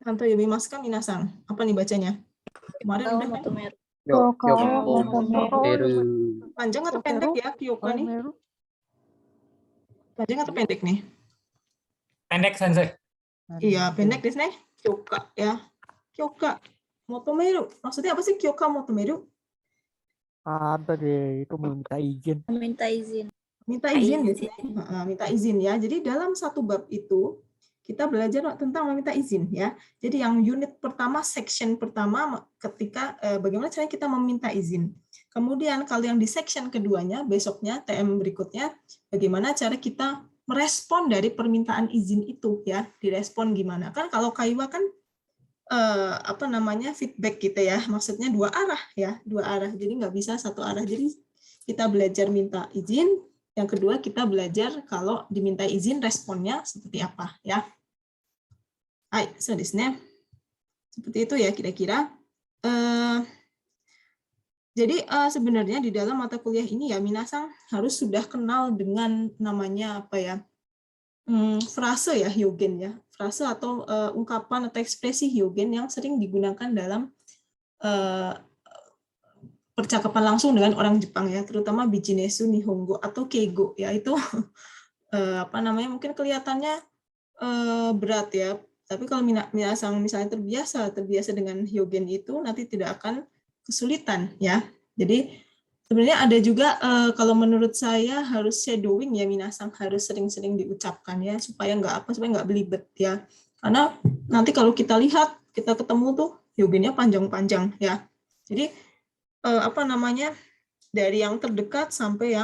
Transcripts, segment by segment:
Kanto yomimasu ka minasang. Apa nih bacanya? Kemarin udah kan? Panjang atau pendek ya Kyoka nih? Panjang atau pendek nih? Pendek, Sensei. Iya, pendek di sini. Kyoka ya. Kyoka motomeru. Maksudnya apa sih kyoka motomeru? Ada deh, itu meminta izin. Meminta izin. Minta izin di sini. Minta izin ya. Jadi dalam satu bab itu kita belajar tentang meminta izin ya. Jadi yang unit pertama, section pertama ketika bagaimana caranya kita meminta izin. Kemudian kalau yang di section keduanya, besoknya TM berikutnya, bagaimana cara kita merespon dari permintaan izin itu ya. Direspon gimana? Kan kalau kaiwa kan feedback gitu ya. Maksudnya dua arah ya, dua arah. Jadi nggak bisa satu arah. Jadi kita belajar minta izin. Yang kedua kita belajar kalau diminta izin responnya seperti apa ya. Hai, so desu ne. Seperti itu ya kira-kira. Jadi sebenarnya di dalam mata kuliah ini ya minasang harus sudah kenal dengan namanya apa ya, frase ya, hyogen ya, frase atau ungkapan atau ekspresi hyogen yang sering digunakan dalam percakapan langsung dengan orang Jepang ya, terutama bijinesu nihongo atau keigo ya, itu mungkin kelihatannya berat ya, tapi kalau minasang misalnya terbiasa dengan hyogen itu nanti tidak akan kesulitan ya. Jadi sebenarnya ada juga kalau menurut saya harus shadowing ya, minasang harus sering-sering diucapkan ya supaya nggak belibet ya. Karena nanti kalau kita lihat kita ketemu tuh hyogennya panjang-panjang ya. Jadi dari yang terdekat sampai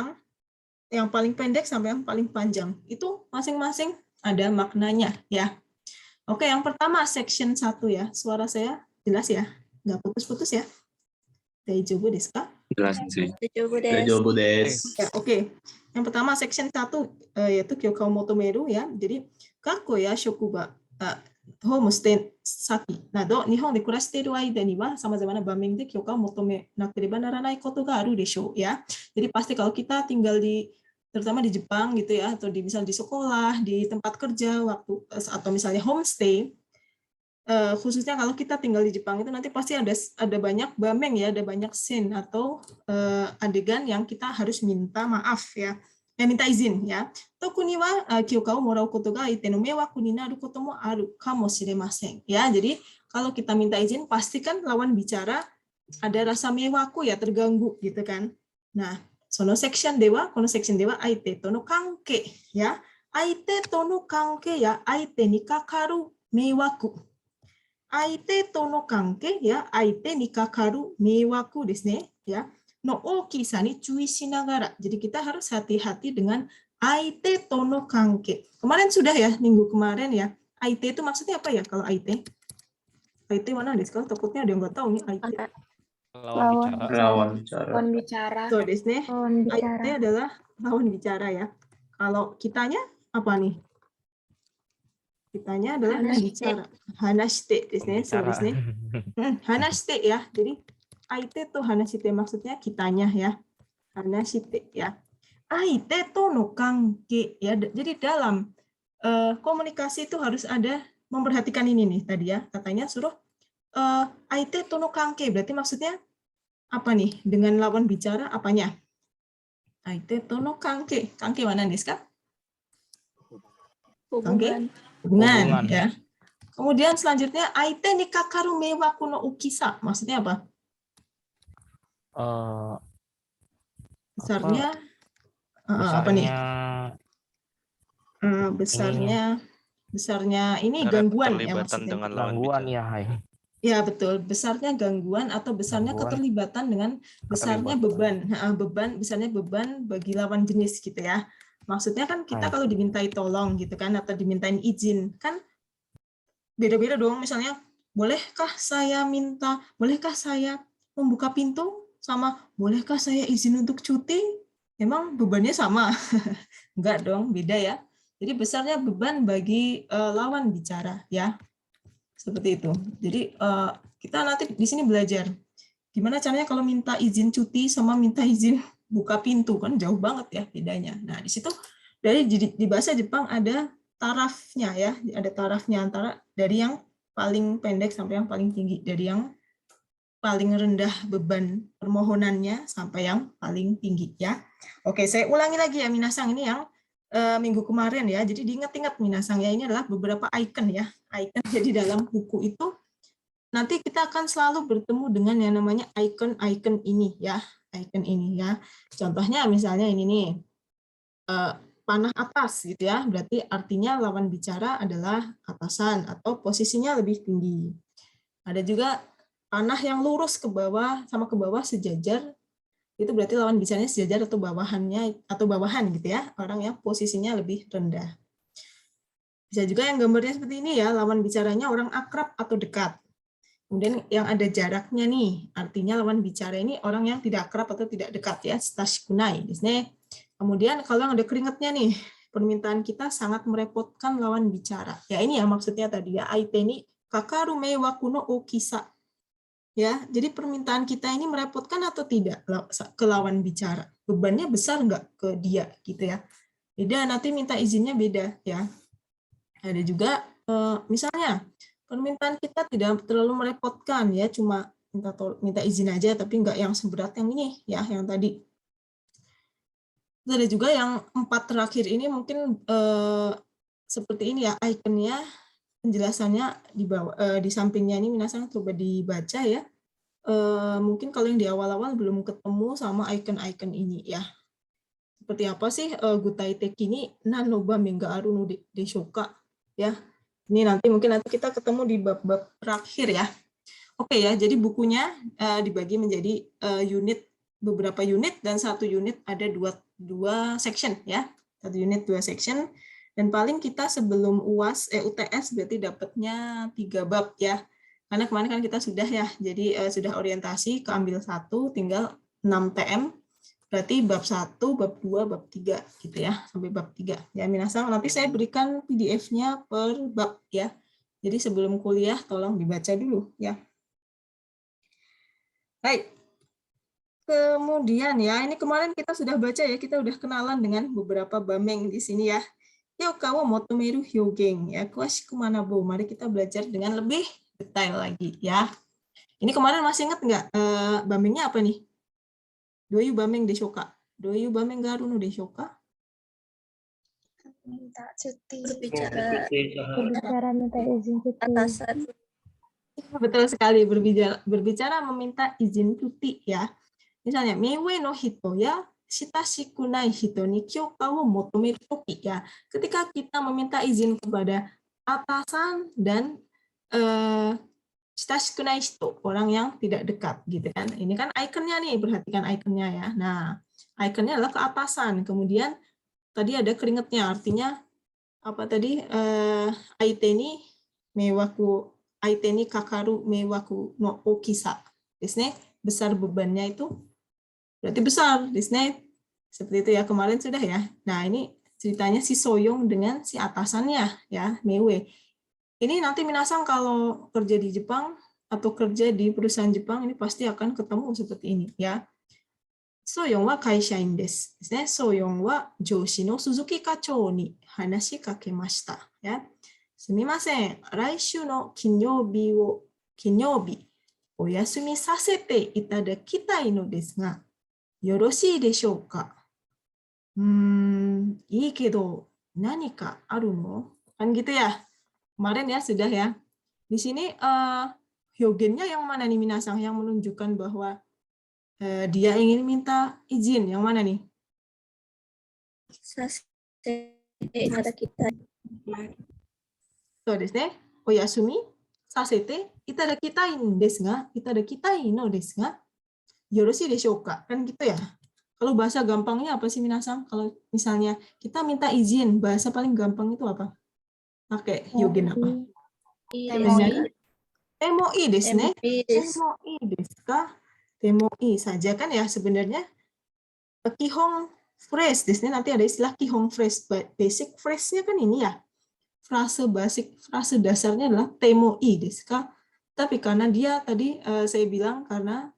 yang paling pendek sampai yang paling panjang itu masing-masing ada maknanya ya. Oke, yang pertama section 1 ya. Suara saya jelas ya? Nggak putus-putus ya? Daijoubu desu ka? Jelas sih. Daijoubu desu. Ya, oke. Yang pertama section 1 yaitu kyoka o motomeru ya. Jadi gakko ya shokuba, homestay saki nado Nihon de kurashite iru aida ni wa samazama na bamen de kyoka o motomenakereba naranai koto ga aru desho ya. Jadi pasti kalau kita tinggal terutama di Jepang gitu ya, atau misalnya di sekolah, di tempat kerja, atau misalnya homestay, khususnya kalau kita tinggal di Jepang itu nanti pasti ada banyak bameng ya, ada banyak scene atau adegan yang kita harus minta maaf ya, minta izin ya. Toku ni wa kyoka o morau koto ga aite no meiwaku ni naru koto mo aru kamoshiremasen ya. Jadi kalau kita minta izin pastikan lawan bicara ada rasa meiwaku ya, terganggu gitu kan. Nah, kono section dewa aite to no kanke ya, aite to no kanke ya, aite ni kakaru meiwaku, aite to no kanke ya, aite ni kakaru meiwaku desu ne ya, no ookisa ni cui shinagara. Jadi kita harus hati-hati dengan aite to no kanke. Kemarin sudah ya, minggu kemarin ya, aite itu maksudnya apa ya kalau aite? Aite mana desu ka? Takutnya ada yang nggak tahu nih aite. Lawan bicara. Tuh, desu ne. Aite adalah lawan bicara ya. Kalau kitanya apa nih? Kitanya adalah bicara. Hanashite desu ne. So desu ne. Hanashite ya. Jadi aite to hanashite maksudnya kitanya ya. Hanashite ya. Aite to no kanke ya. Jadi dalam komunikasi itu harus ada memperhatikan ini nih tadi ya. Katanya suruh aite to no kanke, berarti maksudnya apa nih? Dengan lawan bicara apanya? Aite to no kanke. Kanke mana desu ka? Kanke? Hubungan ya. Kemudian selanjutnya aite ni kakaru meiwaku no ukisa. Maksudnya apa? Besarnya apa nih? Besarnya ini gangguan ya maksudnya. Dengan gangguan ya, hai. Ya betul, besarnya gangguan atau besarnya keterlibatan dengan besarnya beban, besarnya beban bagi lawan jenis gitu ya. Maksudnya kan kita kalau dimintai tolong gitu kan, atau dimintain izin kan beda-beda dong. Misalnya, bolehkah saya membuka pintu, sama bolehkah saya izin untuk cuti? Memang bebannya sama? Enggak dong, beda ya. Jadi besarnya beban bagi lawan bicara ya. Seperti itu. Jadi kita nanti di sini belajar gimana caranya kalau minta izin cuti sama minta izin buka pintu, kan jauh banget ya bedanya. Nah, di situ di bahasa Jepang ada tarafnya ya, ada tarafnya antara dari yang paling pendek sampai yang paling tinggi, dari yang paling rendah beban permohonannya sampai yang paling tinggi ya. Oke, saya ulangi lagi ya minasang, ini yang minggu kemarin ya. Jadi diingat-ingat minasang ya, ini adalah beberapa icon ya. Icon jadi dalam buku itu nanti kita akan selalu bertemu dengan yang namanya icon-icon ini ya. Icon ini ya. Contohnya misalnya ini nih. Panah atas gitu ya. Berarti artinya lawan bicara adalah atasan atau posisinya lebih tinggi. Ada juga panah yang lurus ke bawah sama ke bawah sejajar, itu berarti lawan bicaranya sejajar atau bawahannya atau bawahan gitu ya, orang yang posisinya lebih rendah. Bisa juga yang gambarnya seperti ini ya, lawan bicaranya orang akrab atau dekat. Kemudian yang ada jaraknya nih, artinya lawan bicara ini orang yang tidak akrab atau tidak dekat ya, stashikunai. Kemudian kalau yang ada keringatnya nih, permintaan kita sangat merepotkan lawan bicara. Ya ini ya maksudnya tadi ya, aite ni kakaru meiwaku no okisa. Ya, jadi permintaan kita ini merepotkan atau tidak ke lawan bicara? Bebannya besar nggak ke dia gitu ya? Beda, nanti minta izinnya beda ya. Ada juga misalnya permintaan kita tidak terlalu merepotkan ya, cuma minta izin aja tapi nggak yang seberat yang ini ya, yang tadi. Terus ada juga yang 4 terakhir ini mungkin seperti ini ya ikonnya. Penjelasannya di bawah, di sampingnya ini minasang coba dibaca ya. Mungkin kalau yang di awal-awal belum ketemu sama icon-icon ini ya. Seperti apa sih gutai teki ini nanoba mengga aru no deshoka ya. Ini nanti mungkin nanti kita ketemu di bab-bab terakhir ya. Oke ya, jadi bukunya dibagi menjadi unit, beberapa unit, dan satu unit ada dua section ya. Satu unit 2 section. Dan paling kita sebelum UTS berarti dapatnya 3 bab ya. Karena kemarin kan kita sudah ya, jadi sudah orientasi, keambil 1, tinggal 6 TM. Berarti bab 1, bab 2, bab 3 gitu ya, sampai bab 3. Ya minasang, nanti saya berikan PDF-nya per bab ya. Jadi sebelum kuliah tolong dibaca dulu ya. Baik. Kemudian ya, ini kemarin kita sudah baca ya, kita udah kenalan dengan beberapa bameng di sini ya. Yoka wo motomeru hyougen ya, kuashiku manabo. Mari kita belajar dengan lebih detail lagi ya. Ini kemarin masih ingat nggak bamengnya apa nih? Doyu bameng deshoka. Doyu bameng garu no deshoka. Minta cuti. Berbicara minta izin cuti. Atasan. Betul sekali, berbicara meminta izin cuti ya. Misalnya meiwe no hito ya, shitashikunai hito ni kyoka wo motomeru toki ya. Ketika kita meminta izin kepada atasan dan shitashikunai hito, orang yang tidak dekat gitu kan. Ini kan ikonnya nih, perhatikan ikonnya ya. Nah, ikonnya adalah ke atasan. Kemudian tadi ada keringatnya, artinya apa tadi? Aite ni meiwaku, aite ni kakaru meiwaku no okisa. Besar bebannya itu berarti besar, Disney. Seperti itu ya, kemarin sudah ya. Nah, ini ceritanya si Soyong dengan si atasannya ya, Meiwe. Ini nanti minasang kalau kerja di Jepang atau kerja di perusahaan Jepang ini pasti akan ketemu seperti ini ya. Soyong wa kaishain desu. Soyong wa joushi no Suzuki kachou ni hanashi kakemashita ya. Sumimasen, laishu no kinyoubi oyasumi sasete itadakitai no desu ga yoroshii deshou ka? Ii kedo nanika aru no? Kan gitu ya. Kemarin ya sudah ya. Di sini hyogennya yang mana nih minasang, yang menunjukkan bahwa dia ingin minta izin, yang mana nih? Sasete itadakitai. So desu ne. Oyasumi sasete itadakitai desu ga, itadakitai no desu ga yoroshii deshou ka? Kan gitu ya. Kalau bahasa gampangnya apa sih minasang? Kalau misalnya kita minta izin, bahasa paling gampang itu apa? Pakai hyogen apa? Temoi desu ne. Temoi desu ka? Temoi saja kan ya sebenarnya. Kihong phrase desu ne, nanti ada istilah kihong phrase. Basic phrase-nya kan ini ya. Frase basic, frase dasarnya adalah temoi desu ka? Tapi karena dia tadi saya bilang karena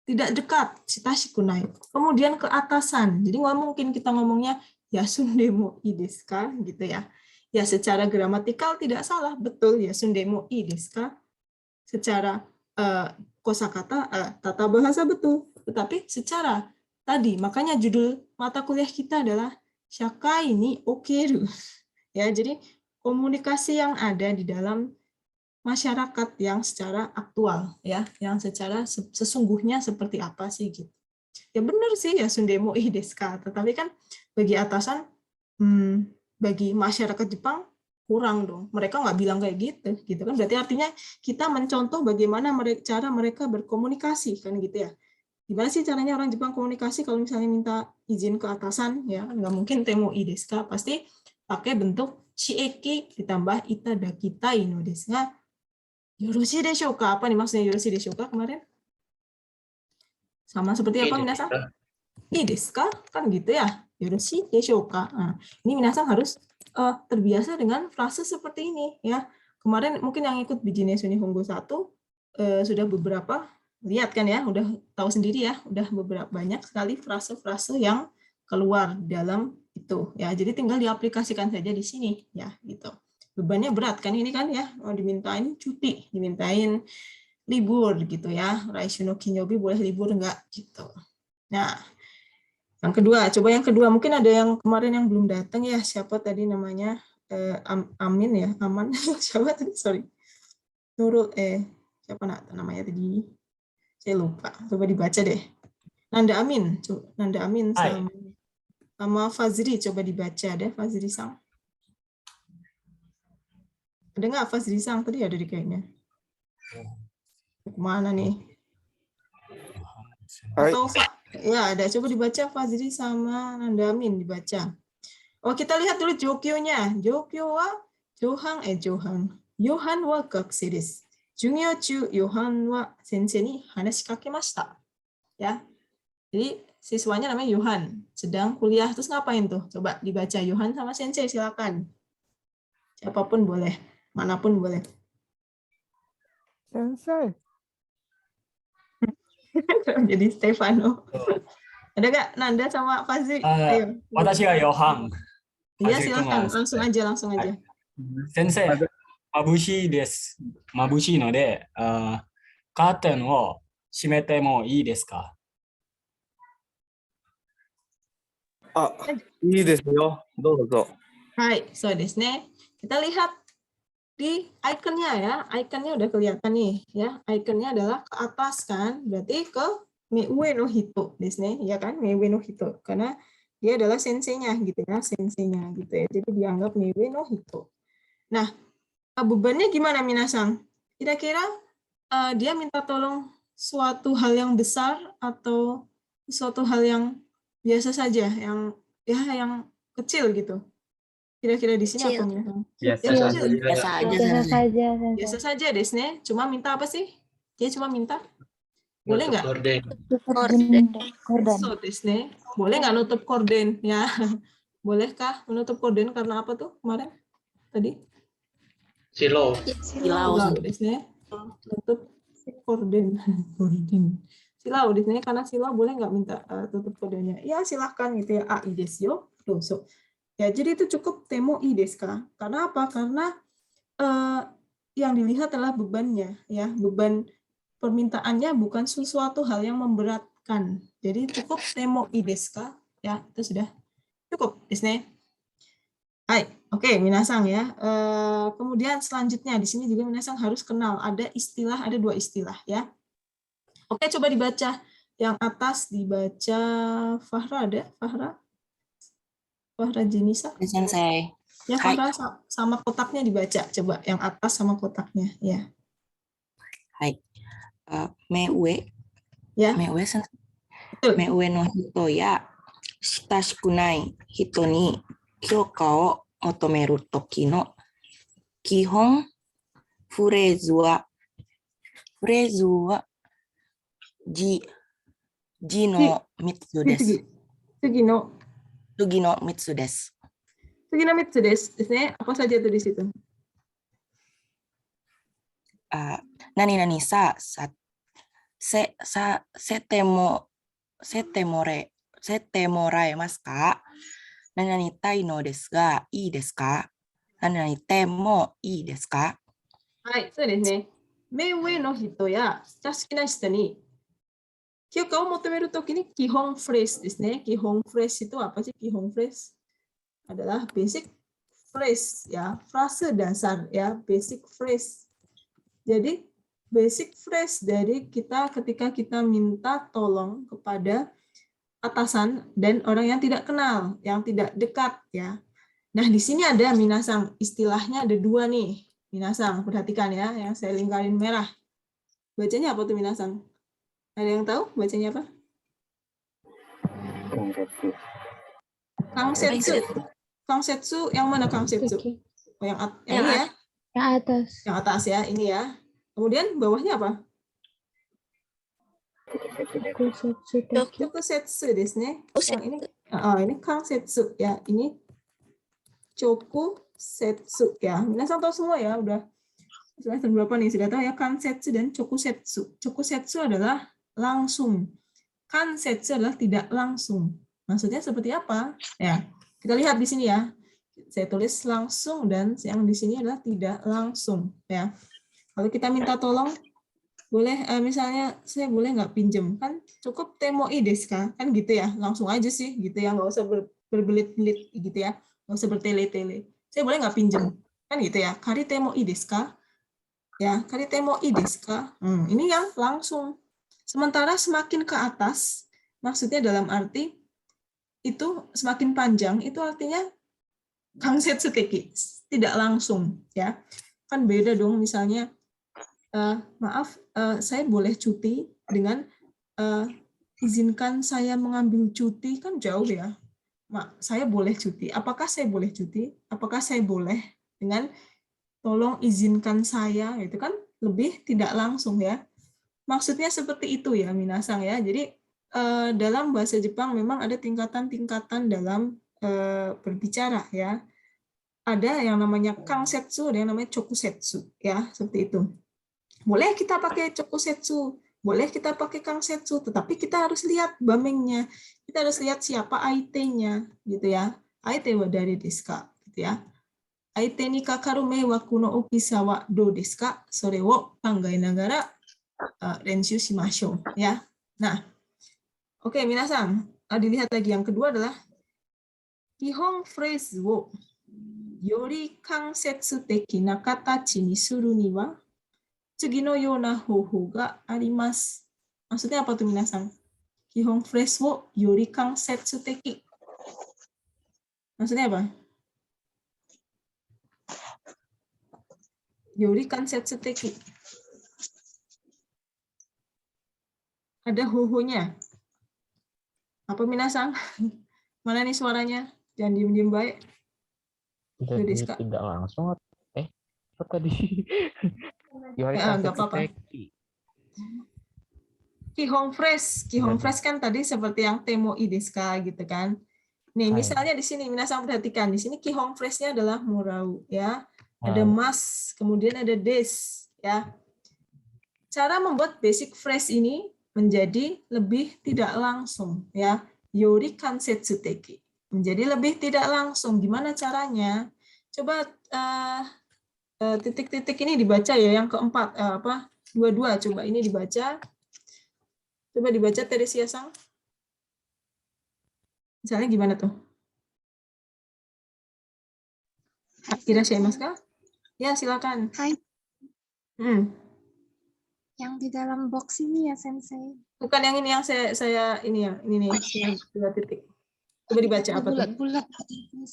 tidak dekat, shitashikunai. Kemudian ke atasan. Jadi nggak mungkin kita ngomongnya yasun demo desu ka gitu ya. Ya, secara gramatikal tidak salah, betul ya, sundemo ii desu ka? Secara kosakata, tata bahasa betul. Tetapi secara tadi, makanya judul mata kuliah kita adalah Shakai ni okeru. Ya, jadi komunikasi yang ada di dalam masyarakat yang secara aktual, ya, yang secara sesungguhnya seperti apa sih gitu. Ya benar sih ya sundemo ii desu ka, tetapi kan bagi atasan, bagi masyarakat Jepang kurang dong. Mereka nggak bilang kayak gitu kan. Berarti artinya kita mencontoh bagaimana cara mereka berkomunikasi kan gitu ya. Gimana sih caranya orang Jepang komunikasi kalau misalnya minta izin ke atasan ya? Nggak mungkin temo ii desu ka, pasti pakai bentuk shieki ditambah itadakitai no desu ga yoroshii deshou ka? Apa nih maksudnya yoroshii deshou ka kemarin? Sama seperti apa minasan? Ii desu ka? Kan gitu ya. Yoroshii deshou ka? Nah, ini minasan harus terbiasa dengan frase seperti ini ya. Kemarin mungkin yang ikut Bijines Nihongo 1 sudah beberapa lihat kan ya, udah tahu sendiri ya, udah beberapa banyak sekali frase-frase yang keluar dalam itu ya. Jadi tinggal diaplikasikan saja di sini ya gitu. Bebannya berat kan ini kan ya, dimintain cuti, dimintain libur gitu ya. Raishu no kinyobi boleh libur enggak gitu. Nah, yang kedua, coba yang kedua, mungkin ada yang kemarin yang belum datang ya, siapa tadi namanya? Amin ya, Aman. Siapa tadi? Sorry. Nurul siapa namanya tadi? Saya lupa. Coba dibaca deh. Nanda Amin, Nanda Amin sama Fazri, coba dibaca deh Fazri Sang. Ada nggak Fazri Sang tadi ada di kayaknya? Kemana nih? Atau ya ada, coba dibaca Fazri sama Nanda Amin dibaca. Oh, kita lihat dulu jokyo-nya. Jokyo wa Yohan wa gakusei desu. Jungyo chu Yohan wa sensei ni hanashi kakemashita. Ya. Jadi siswanya namanya Yohan, sedang kuliah. Terus ngapain tuh? Coba dibaca Yohan sama sensei, silakan. Siapapun boleh, manapun boleh. Sensei. Jadi Stefano. Ada nggak Nanda sama Fazri? Ayo. Watashi wa Yohan. Iya, silakan. Langsung aja. Sensei, mabushii desu. Mabushii no de, curtain wo shimete mo ii desu ka? いいですよ。どうぞ。 Hai, so desu ne. Kita lihat di ikonnya ya. Ikonnya udah kelihatan nih ya. Ikonnya adalah ke atas kan. Berarti ke Meue no Hito desu ne. Ya kan? Meue no Hito. Karena dia adalah senseinya gitu ya. Senseinya gitu ya. Jadi dianggap Meue no Hito. Nah, bebannya gimana Minasang? Kira-kira dia minta tolong suatu hal yang besar atau suatu hal yang biasa saja, yang kecil gitu. Kira-kira di sini apa Minasang? Biasa aja. Biasa saja desu ne. Cuma minta apa sih? Dia cuma minta. Boleh nggak? Korden. So desu ne. Boleh nggak nutup korden ya? Bolehkah menutup korden karena apa tuh kemarin? Tadi? Silau. Silau. Desu ne. Tutup korden. Silau di sini karena silau boleh nggak minta tutup kodenya? Ya silahkan gitu ya. Ii desu yo. So. Ya, jadi itu cukup temo ii desu ka. Karena apa? Karena yang dilihat adalah bebannya, ya. Beban permintaannya bukan sesuatu hal yang memberatkan. Jadi cukup temo ii desu ka. Ya, itu sudah cukup desu ne. Hai, oke, Minasang ya. Kemudian selanjutnya di sini juga Minasang harus kenal ada dua istilah ya. Oke, coba dibaca. Yang atas dibaca Fahra ada? Fahra Jenisa. Sensei. Ya, Fahra sama kotaknya dibaca. Coba yang atas sama kotaknya. Ya. Hai. Meue. Ya. Meue sensei. Betul. Meue no hito ya shitashiku nai hito ni kyoka o motomeru toki no kihon furezu wa ji no mitsu desu. Sugi no Mitsu desu. Sugi no mitsu desu. Apa saja tuh di situ? Nani sa sete moraemasu ka? Nani tai no desu ga ii desu ka? てもいいですか？はい、そうですね。目上の人や親しきな人に許可を求めるときに基本フレーズですね. Kihong phrase itu apa sih? Kihong phrase adalah basic phrase ya, frase dasar ya, basic phrase. Jadi basic phrase dari kita ketika kita minta tolong kepada atasan dan orang yang tidak kenal, yang tidak dekat ya. Nah, di sini ada minasang, istilahnya ada dua nih. Minasang, perhatikan ya, yang saya lingkarin merah. Bacanya apa tuh minasang? Ada yang tahu bacanya apa? Kangsetsu. Kangsetsu, yang mana Kangsetsu? Oh, yang ini ya? Yang atas. Yang atas ya, ini ya. Kemudian bawahnya apa? Chokusetsu desu ne. Yang ini Kangsetsu ya, ini Chokusetsu ya. Minasan tahu semua ya, udah semester berapa nih? Sudah tahu ya, Kansetsu dan Chokusetsu. Chokusetsu adalah langsung. Kansetsu adalah tidak langsung. Maksudnya seperti apa? Ya, kita lihat di sini ya. Saya tulis langsung dan yang di sini adalah tidak langsung ya. Kalau kita minta tolong, boleh misalnya saya boleh nggak pinjem, kan cukup temoi desu ka, kan gitu ya, langsung aja sih gitu ya, nggak usah berbelit-belit gitu ya, nggak usah bertele-tele. Saya boleh nggak pinjem, kan gitu ya. Kari temoi desu ka, ya kari temoi desu ka. Ini yang langsung. Sementara semakin ke atas, maksudnya dalam arti itu semakin panjang, itu artinya kangsetsu teki, tidak langsung ya. Kan beda dong, misalnya maaf, saya boleh cuti dengan izinkan saya mengambil cuti, kan jauh ya. Saya boleh cuti. Apakah saya boleh cuti? Apakah saya boleh dengan tolong izinkan saya? Itu kan lebih tidak langsung ya. Maksudnya seperti itu ya, minasang ya. Jadi dalam bahasa Jepang memang ada tingkatan-tingkatan dalam berbicara ya. Ada yang namanya kangsetsu, ada yang namanya chokusetsu ya, seperti itu. Boleh kita pakai chokusetsu, boleh kita pakai kangsetsu, tetapi kita harus lihat bamengnya. Kita harus lihat siapa aite-nya gitu ya. Aite wa dari desu ka gitu ya. Aite ni kakaru meiwaku no okisa wa dou desu ka? Sore wo kangai nagara renshu shimashou ya. Nah, oke, minasang, dilihat lagi yang kedua adalah kihon phrase wo yori kangsetsu teki na katachi ni suru ni wa tsugi no yona hoho ga arimasu. Maksudnya apa tuh minasang? Kihon phrase wo yori kangsetsu teki. Maksudnya apa? Yori kangsetsu teki. Ada hohonya. Apa minasang? Mana nih suaranya? Jangan diem-diem baik. Jadi tidak langsung. Apa tadi? Nggak apa-apa. Kihon phrase kan tadi seperti yang temoi desu ka gitu kan. Nih, misalnya di sini minasang perhatikan, di sini kihon phrase-nya adalah murau ya. Ada mas, kemudian ada des ya. Cara membuat basic phrase ini menjadi lebih tidak langsung ya. Yori kansetsu teki. Menjadi lebih tidak langsung. Gimana caranya? Coba titik-titik ini dibaca ya, yang keempat dua-dua, coba ini dibaca. Coba dibaca Teresia-san. Misalnya gimana tuh? Irashimasu ka? Ya, silakan. Hai. Yang di dalam box ini ya, Sensei. Bukan yang ini, yang saya ini ya, ini nih, dua titik. Coba dibaca apa tuh? Bulat-bulat.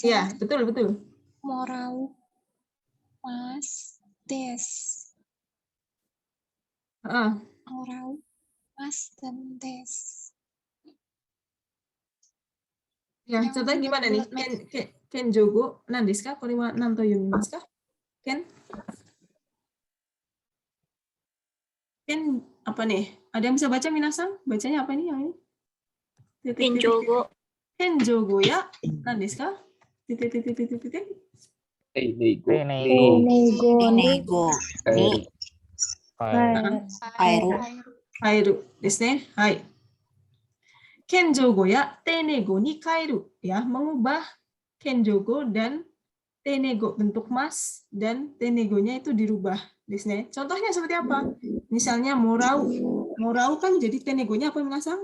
Ya, betul. Morau, mas, des. Morau, mas, dan des. Ya, contohnya gimana nih? Ken jogo nan desu ka? Kore wa nan to yomimasu ka? Ken apa nih? Ada yang bisa baca minasang? Bacanya apa nih yang ini? Kenjogo. Kenjogo ya? Nan desu ka? Titik. Nego. Kairu desu ne. Hai. Kenjogo ya tenego ni kairu ya, mengubah kenjogo dan tenego bentuk mas dan tenegonya itu dirubah. Contohnya seperti apa? Misalnya morau. Morau kan jadi tenegonya apa minasang?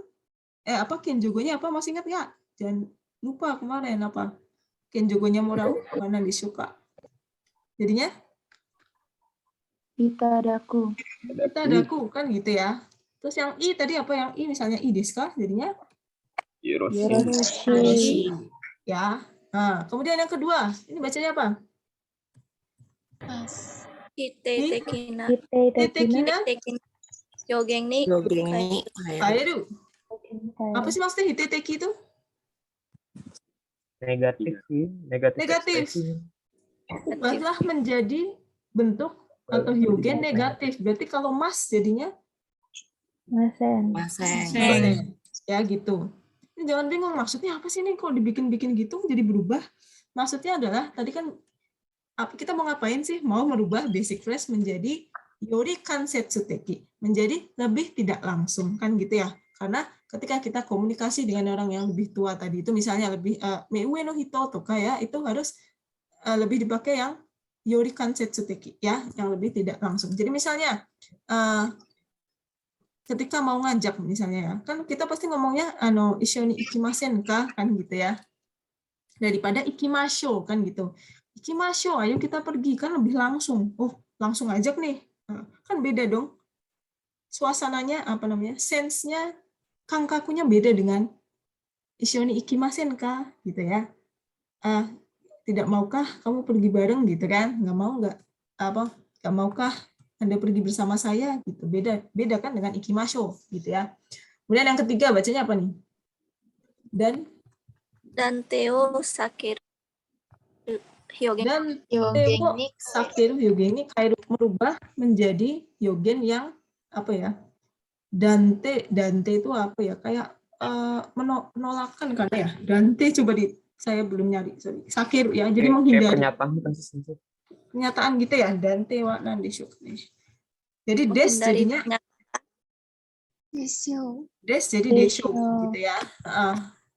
Apa kenjogonya apa? Masih ingat nggak? Jangan lupa kemarin apa? Kenjogonya morau mana disuka. Jadinya Itadaku. itadaku kan gitu ya. Terus yang i tadi apa yang i misalnya i desu ka? Jadinya Yoroshi. ya. Nah, kemudian yang kedua, ini bacanya apa? Mas. Hite tekina tekina. Yogeng ni kaeru. Apa sih maksudnya hiteteki itu? Negatif sih, negatif. Negatif. ekspresi. Ubahlah menjadi bentuk atau hyogen negatif. Berarti kalau mas jadinya Masen. Maseng. ya gitu. Ini jangan bingung maksudnya apa sih nih kalau dibikin-bikin gitu jadi berubah. Maksudnya adalah tadi kan kita mau ngapain sih? Mau merubah basic phrase menjadi yori kansetsu teki, menjadi lebih tidak langsung kan gitu ya. Karena ketika kita komunikasi dengan orang yang lebih tua tadi itu misalnya lebih meue no hito toka ya, itu harus lebih dipakai yang yori kansetsu teki ya, yang lebih tidak langsung. Jadi misalnya ketika mau ngajak misalnya ya, kan kita pasti ngomongnya ishoni ikimasen ka kan gitu ya. Daripada ikimashou kan gitu. Ikimashou, ayo kita pergi kan lebih langsung. Oh, langsung ajak nih. Kan beda dong. Suasananya apa namanya? Sense-nya kankakunya beda dengan ishoni ikimasen ka gitu ya. Tidak maukah kamu pergi bareng gitu kan? Nggak mau nggak maukah Anda pergi bersama saya gitu. Beda kan dengan ikimashou gitu ya. Kemudian yang ketiga bacanya apa nih? Danteo sakir. Hyogen. Dan sakiru hyogen ini merubah menjadi hyogen yang apa ya? Dante itu apa ya? Kayak menolakkan kan ya? Dante coba saya belum nyari. Sorry. Sakiru ya. Jadi menghindari. Pernyataan gitu ya. Dante wa nandeshu. Jadi des jadinya des jadi desho gitu ya.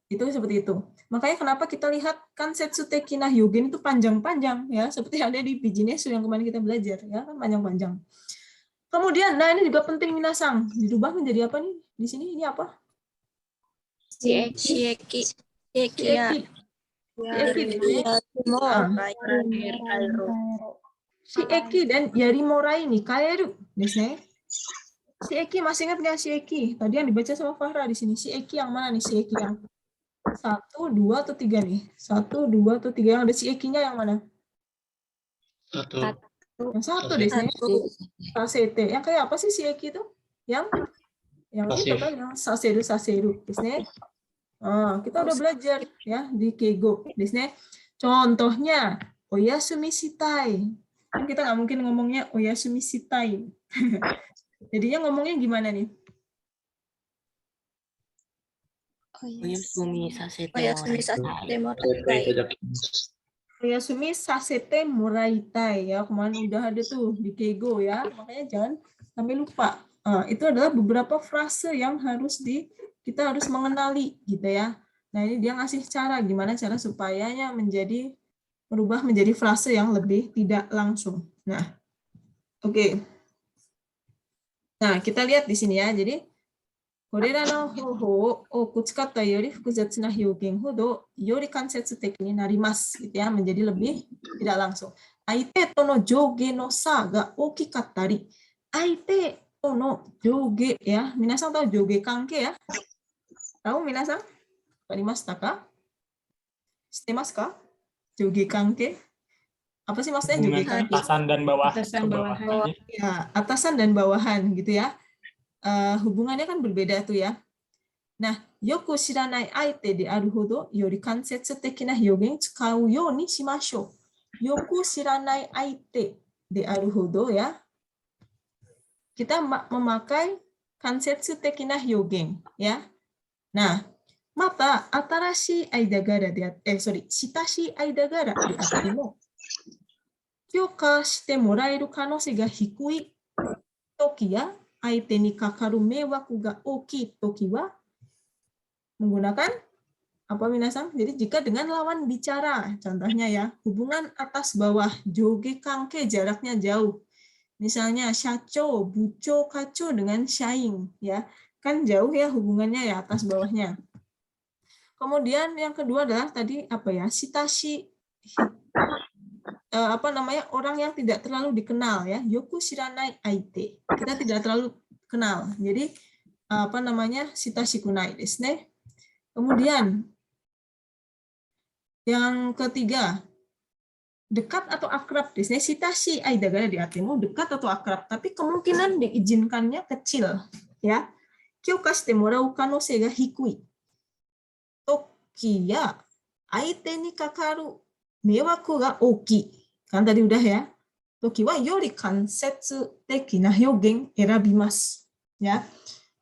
Itu seperti itu. Makanya kenapa kita lihat kansetsu teki na hyogen itu panjang-panjang ya, seperti yang ada di Bijinesu yang kemarin kita belajar ya, kan panjang-panjang. Kemudian nah ini juga penting minasang, dirubah menjadi apa nih? Di sini ini apa? Shieki. Shieki. Shieki dan yarimorai ni kaeru desu ne. Shieki masih ingat nggak Shieki? Tadi yang dibaca sama Fahra di sini. Shieki yang mana nih? Shieki yang 1, 2, atau 3 nih? 1, 2, atau 3 yang ada Shieki-nya yang mana? Satu. Yang satu deh, sasete. Yang kayak apa sih Shieki itu? Yang itu kan yang saseru desne. Kita udah belajar ya di Keigo desne. Contohnya oyasumi shitai. Kan kita nggak mungkin ngomongnya oyasumi shitai. Jadinya ngomongnya gimana nih? Oyasumi sasete Oyasumi sasete moraitai ya, kemarin udah ada tuh di Keigo ya, makanya jangan sampai lupa. Itu adalah beberapa frase yang kita harus mengenali gitu ya. Nah ini dia ngasih cara gimana cara supayanya merubah menjadi frase yang lebih tidak langsung. Nah, oke. Nah kita lihat di sini ya. Jadi これらの方法を多く使ったより複雑な表現ほどより間接的になります。Gitu ya, menjadi lebih tidak langsung. 相手との上下の差が大きかったり、相手との上下 ya, 皆さんtahu 上下関係 ya? Tahu 皆さん? わかりましたか? 知ってますか? 上下関係? Apa sih maksudnya 上下関係? Atasan dan bawahan. Atasan bawahan. Ya, atasan dan bawahan gitu ya. Hubungannya kan berbeda tuh ya. Nah, yoku shiranai aite de aru hodo yori kansetsu teki na hyogen tsukau you ni shimashou. Yoku shiranai aite de aru hodo ya. Kita memakai kansetsu teki na hyogen ya. Nah, mata atarashi aidagara shitashi aidagara de atte mo kyouka shite moraeru kanosei ga hikui toki ya 相手にかかる迷惑が大きいときは menggunakan Apa minasang? Jadi jika dengan lawan bicara, contohnya ya, hubungan atas bawah, joge kanke jaraknya jauh. Misalnya shacho, bucho, kacho dengan shaing, ya. Kan jauh ya hubungannya ya atas bawahnya. Kemudian yang kedua adalah tadi apa ya? Shitashi, orang yang tidak terlalu dikenal ya. Yoku shiranai aite. Kita tidak terlalu kenal. Jadi shitashi kunai desu ne. Kemudian yang ketiga, dekat atau akrab. Disini shitashi aidagara di artimu dekat atau akrab, tapi kemungkinan diizinkannya kecil. Ya, kyouka shite morau kanosei ga hikui. Toki ya aite ni kakaru meiwaku ga oki. Kan tadi udah ya. Toki wa yori kansetsu teki na hyogen erabimasu. Ya.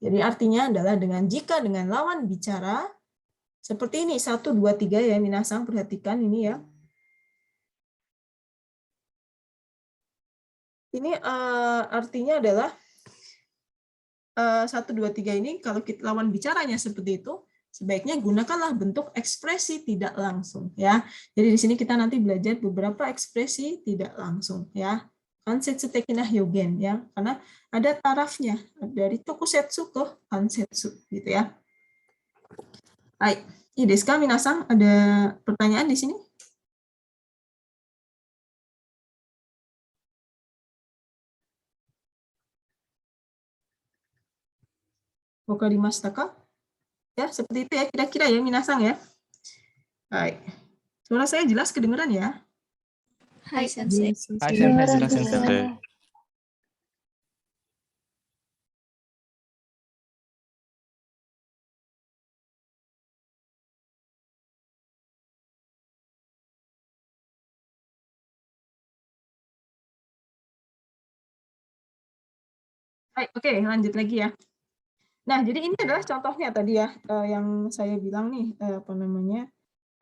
Jadi artinya adalah jika dengan lawan bicara seperti ini 1 2 3 ya minasang, perhatikan ini ya. Ini artinya adalah 1 2 3 ini kalau kita lawan bicaranya seperti itu, sebaiknya gunakanlah bentuk ekspresi tidak langsung ya. Jadi di sini kita nanti belajar beberapa ekspresi tidak langsung ya. Kansetsu tekina hyogen ya, karena ada tarafnya dari tokusetsu ke kansetsu gitu ya. Hai, ii desu ka minasang? Ada pertanyaan di sini? Wakarimashita ka? Ya, seperti itu ya kira-kira ya minasang ya. Hai. Suara saya jelas kedengeran ya? Hai, Sensei. Hai, Sensei, jelas, Sensei. Hai, oke, lanjut lagi ya. Nah, jadi ini adalah contohnya tadi ya, yang saya bilang nih,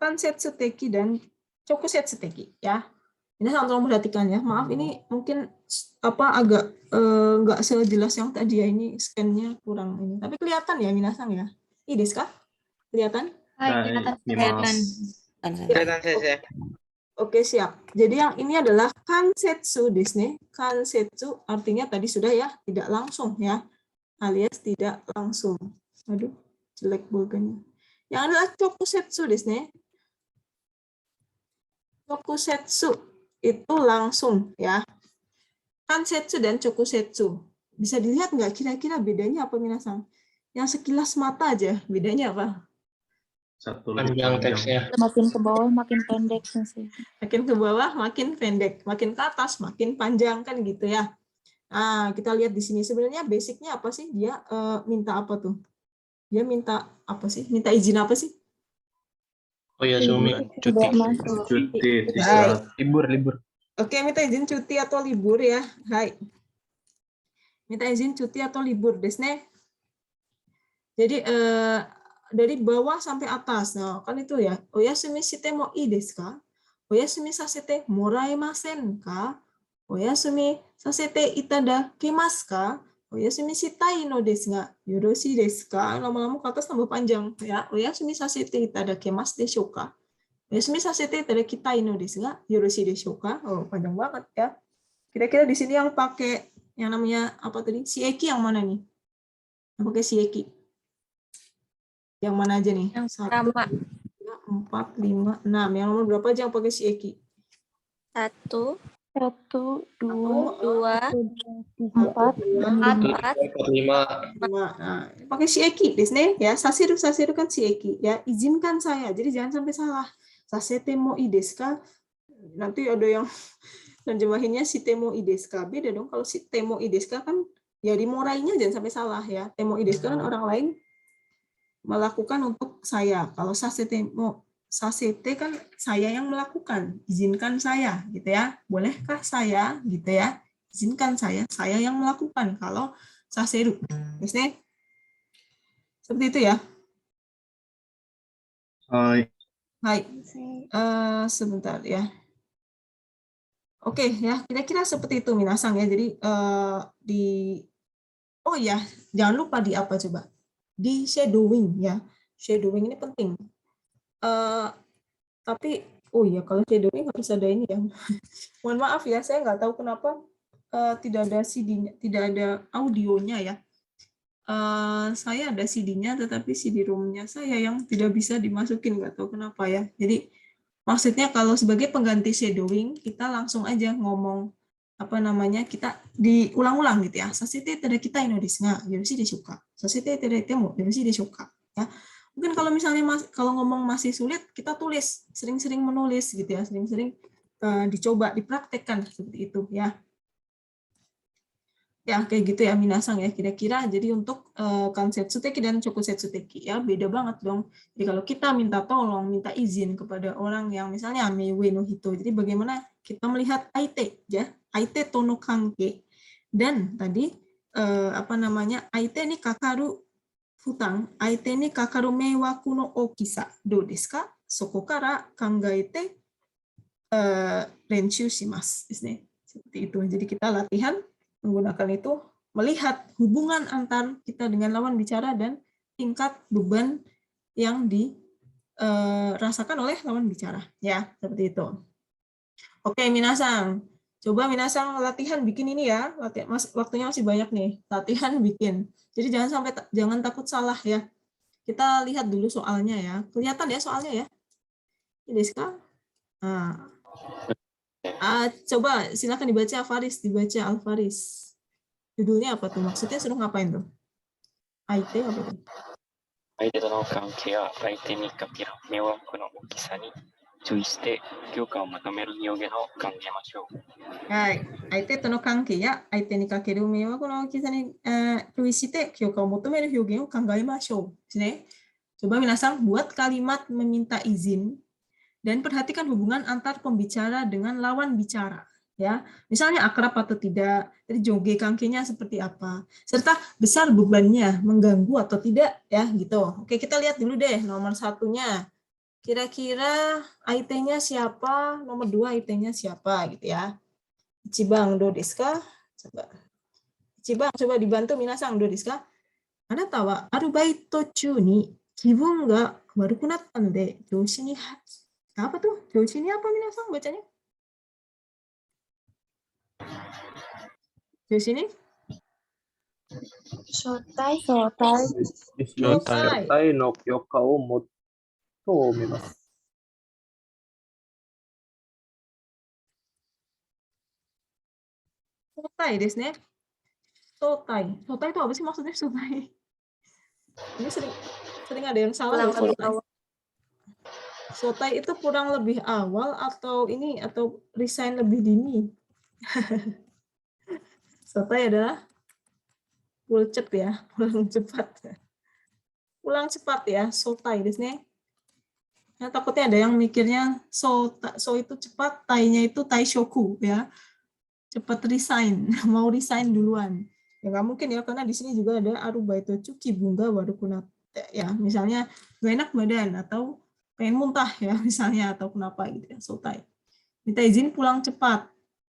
kansetsu teki dan chokusetsu teki ya. Ini tolong perhatikan ya. Maaf ini mungkin agak nggak sejelas yang tadi ya, ini scan-nya kurang ini. Tapi kelihatan ya minasang ya. Ii desu ka? Kelihatan? Kelihatan. Kelihatan saya. Oke, siap. Jadi yang ini adalah kansetsu desu ne. Kansetsu artinya tadi sudah ya, tidak langsung ya. Alias tidak langsung. Aduh, jelek bulganya. Yang adalah chokusetsu desu ne. Chokusetsu itu langsung ya. Kansetsu dan chokusetsu. Bisa dilihat nggak kira-kira bedanya apa minasang? Yang sekilas mata aja, bedanya apa? Satu panjang teksnya. Makin ke bawah makin pendek, Sensei. Makin ke bawah makin pendek, makin ke atas makin panjang kan gitu ya. Nah, kita lihat di sini sebenarnya basicnya apa sih? Dia minta apa tuh? Dia minta apa sih? Minta izin apa sih? Oh ya, Sumi. Cuti. Cuti. Libur. Oke, minta izin cuti atau libur ya. Hai. Minta izin cuti atau libur desu ne. Jadi dari bawah sampai atas. Nah, kan itu ya. Oyasumi shite mo ii desu ka? Oyasumi sasete moraemasen ka? Oyasumi sasete itadakimasu ka? Oyasumi shitai no desu ga yoroshii desu ka? Lama-lama ke atas tambah panjang ya. Oyasumi sasete itadakimasu desho ka? Oyasumi sasete itadakitai no desu ga yoroshii desho ka? Oh, panjang banget ya. Kira-kira di sini yang pakai yang namanya apa tadi? Shieki yang mana nih? Yang pakai shieki. Yang mana aja nih? Yang 1, pertama. 4, 5, 6. Yang nomor berapa aja yang pakai shieki? 1, 2, 4, 4, 5. Nah, pakai shieki desu ne ya. Saseru kan shieki ya. Izinkan saya. Jadi jangan sampai salah. Sasete mo ii desu ka? Nanti ada yang terjemahinnya shite mo ii desu ka. Beda dong kalau shite mo ii desu ka kan ya di morainya jangan sampai salah ya. Temo ii desu ka kan orang lain melakukan untuk saya. Kalau sasete kan saya yang melakukan, izinkan saya gitu ya. Bolehkah saya gitu ya? Izinkan saya yang melakukan. Kalau saseru. Biasanya seperti itu ya. Hai. Hai. Sebentar ya. Oke ya, kira-kira seperti itu minasang ya. Jadi oh ya, jangan lupa di apa coba? Di shadowing ya. Shadowing ini penting. Tapi oh iya, kalau shadowing harus ada ini ya. Mohon maaf ya, saya nggak tahu kenapa tidak ada CD-nya, tidak ada audionya ya. Saya ada CD-nya, tetapi CD ROM-nya saya yang tidak bisa dimasukin, nggak tahu kenapa ya. Jadi maksudnya kalau sebagai pengganti shadowing, kita langsung aja ngomong apa namanya, kita diulang-ulang gitu ya. Sasete tada kita Indonesia, yoshi deshuka. Sasete tada temo, yoshi deshuka. Ya. Mungkin kalau misalnya kalau ngomong masih sulit, kita tulis, sering-sering menulis gitu ya, sering-sering dicoba, dipraktekkan seperti itu ya. Ya kayak gitu ya minasang ya kira-kira. Jadi untuk kansetsu teki dan chokusetsu teki ya beda banget dong. Jadi kalau kita minta tolong, minta izin kepada orang yang misalnya meiwe no hito. Jadi bagaimana kita melihat aite ya, aite to no kanke. Dan tadi apa namanya, aite ni kakaru futang, aite ni kakaru meiwaku no okisa. Do desu ka? Soko kara kangaete renshu shimasu desu ne. Seperti itu. Jadi kita latihan menggunakan itu, melihat hubungan antar kita dengan lawan bicara dan tingkat beban yang dirasakan oleh lawan bicara. Ya, seperti itu. Oke, minasang. Coba minasang latihan bikin ini ya. Waktunya masih banyak nih. Latihan bikin. Jadi jangan takut salah ya. Kita lihat dulu soalnya ya. Kelihatan ya soalnya ya. Ini sekarang. Nah. Coba silakan dibaca Alvaris. Judulnya apa tuh? Maksudnya suruh ngapain tuh? Aite apa tuh? Aite to no kanke ya aite ni kakeru meiwaku no okisa ni chūi shite kyōka o matomeru hyogen o kangemashou. Hai, aite to no kanke ya aite ni kakeru meiwaku no okisa ni chūi shite kyōka o matomeru hyogen o kangemashou. Sini. Coba minasang buat kalimat meminta izin dan perhatikan hubungan antar pembicara dengan lawan bicara. Ya, misalnya akrab atau tidak, jadi joge kangkenya seperti apa, serta besar bebannya, mengganggu atau tidak, ya gitu. Oke, kita lihat dulu deh nomor satunya. Kira-kira aite-nya siapa, nomor 2 aite-nya siapa, gitu ya. Ichibang do desu ka? Coba. Ichibang, coba dibantu minasang do desu ka? Anata wa arubaito chū ni kibun ga waruku natta node joushi ni apa tuh? Joushi ini apa minasang bacanya? Joushi ini? Shotai. Shotai no kyoka o motomeru. Sotai desu ne. Sotai. Sotai itu apa sih maksudnya sotai? Ini sering ada yang salah. Sotai itu kurang lebih awal atau resign lebih dini. Sotai adalah pulcet ya, pulang cepat. Pulang cepat ya, sotai desu ne. Nah, takutnya ada yang mikirnya so itu cepat, tai-nya itu taishoku ya. Cepat resign, mau resign duluan. Ya nggak mungkin ya, karena di sini juga ada arubaito cuki bunga waruku natte ya. Misalnya gak enak badan atau pengen muntah ya misalnya, atau kenapa gitu ya, sotai. Minta izin pulang cepat.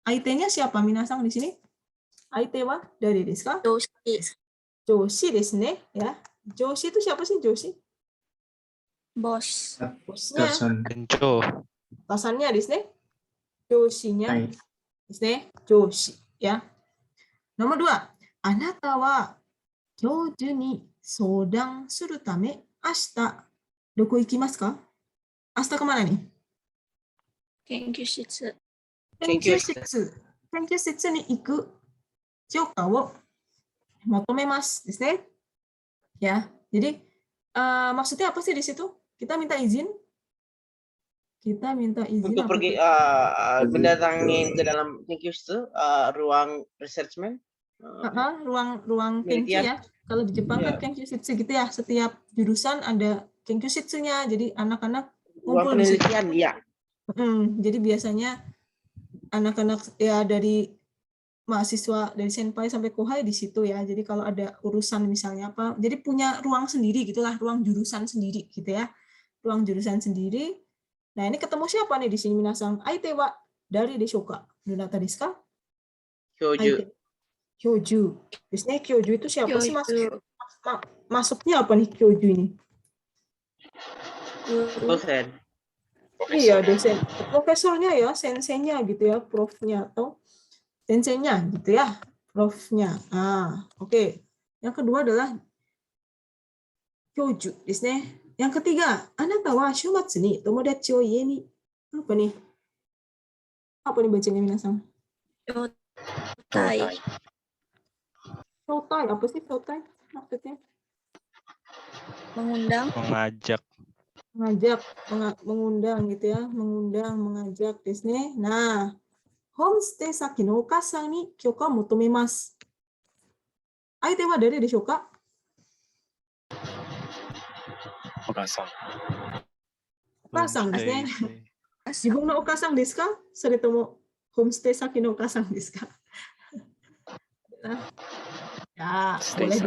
Aite-nya siapa minasang di sini? Aite wa dari desu ka? Joshi desu ne ya. Joshi itu siapa sih Joshi? Bos. Bosnya. Bencho. Atasannya desu ne. Joshinya desu ne. Joshi ya. Nomor 2. Anata wa kyōju ni soudang suru tame ashita doko ikimasu ka? Ashita kemana nih? Kenkyushitsu. Kenkyushitsu ni iku kyōka wo motomemasu desu ne. Ya, jadi maksudnya apa sih di situ? Kita minta izin. Untuk pergi mendatangi ke dalam Kenkyushitsu, ruang researchment. Ruang Kenki ya. Kalau di Jepang kan Kenkyushitsu gitu ya. Setiap jurusan ada Kenkyushitsunya. Jadi anak-anak ruang penelitian ya. Jadi biasanya anak-anak ya dari mahasiswa dari senpai sampai kohai di situ ya. Jadi kalau ada urusan misalnya apa, jadi punya ruang sendiri gitulah, ruang jurusan sendiri gitu ya. Ruang jurusan sendiri. Nah, ini ketemu siapa nih di sini minasang? Aite wa dari deshoka. Donata desu ka? Kyoju. Biasanya Kyoju itu siapa sih masuknya apa nih Kyoju ini? Guru. Dosen. Iya, dosen. Profesornya ya, senseinya gitu ya, profnya atau senseinya gitu ya, profnya. Oke. Yang kedua adalah kyoju desu ne. Yang ketiga, anata wa shumatsu ni tomodachi o ie ni. Apa nih? Apa nih bacanya minasang? Tai. Shoutai, apa sih shoutai maksudnya? Mengundang. Mengajak. Mengajak, mengundang gitu ya, mengundang, mengajak desu ne. Nah, homestay saki no okasan ni kyoka o motomemasu. Aite wa dare desho ka? お母さん。お母さんですね。 Homestay. 自分のお母さんですか？それともホームステイ先のお母さんですか？Ya, boleh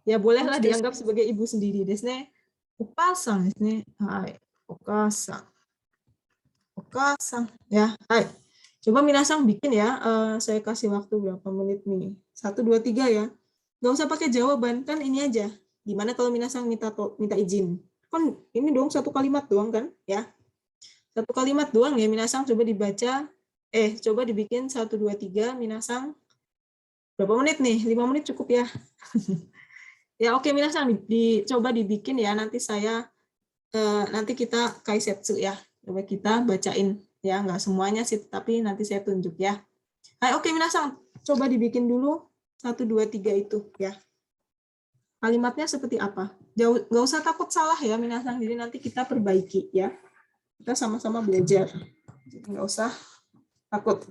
ya bolehlah dianggap sebagai ibu sendiri desu ne. Okasan desu ne. Hai, okasan. Okasan ya. Hai. Coba minasang bikin ya. Saya kasih waktu berapa menit nih? 1 2 3 ya. Nggak usah pakai jawaban, kan ini aja. Gimana kalau minasang minta izin? Kan ini dong 1 kalimat doang kan, ya. 1 kalimat doang ya minasang, coba dibaca. Coba dibikin 1 2 3 minasang. Berapa menit nih? 5 menit cukup ya. Ya oke minasang coba dibikin ya, nanti saya nanti kita kaisetsu ya. Coba kita bacain ya, nggak semuanya sih, tapi nanti saya tunjuk ya. Oke minasang, coba dibikin dulu 1 2 3 itu ya. Kalimatnya seperti apa? Nggak usah takut salah ya minasang, jadi nanti kita perbaiki ya. Kita sama-sama belajar. Jadi nggak usah takut.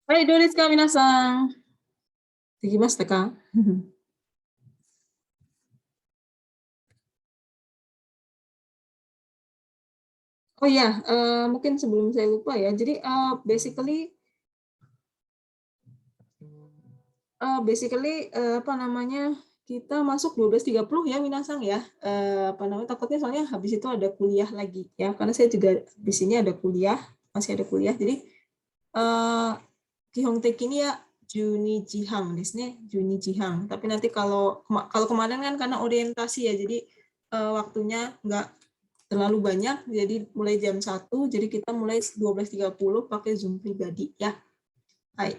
Hai, Doris ka minasan. Dekimashita ka? Oh ya, mungkin sebelum saya lupa ya. Jadi basically apa namanya, kita masuk 12.30 ya Minasang ya. Apa namanya, takutnya soalnya habis itu ada kuliah lagi ya, karena saya juga di sini ada kuliah, masih ada kuliah. Jadi Kihong ini ya Juni Jihang desu ne, Juni Jihang. Tapi nanti kalau kemarin kan karena orientasi ya, jadi waktunya nggak terlalu banyak, jadi mulai jam 1, jadi kita mulai 12.30 pakai Zoom pribadi ya. Hai.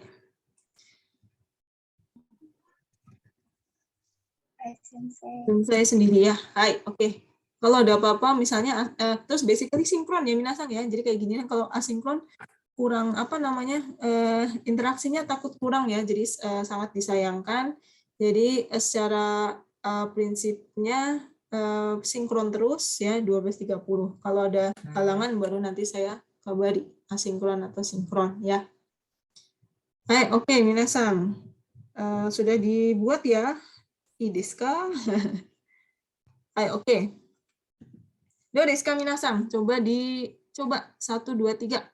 Saya sendiri ya. Hai, oke. Kalau ada apa-apa misalnya terus basically sinkron ya Minasang ya. Jadi kayak gini kalau asinkron kurang apa namanya interaksinya takut kurang ya. Jadi sangat disayangkan. Jadi secara prinsipnya sinkron terus ya 12.30. Kalau ada halangan baru nanti saya kabari asinkron atau sinkron ya. Hai, oke Minasang. Sudah dibuat ya? I desu ka? Hai, oke. Do desu ka Minasang? Coba 1 2 3.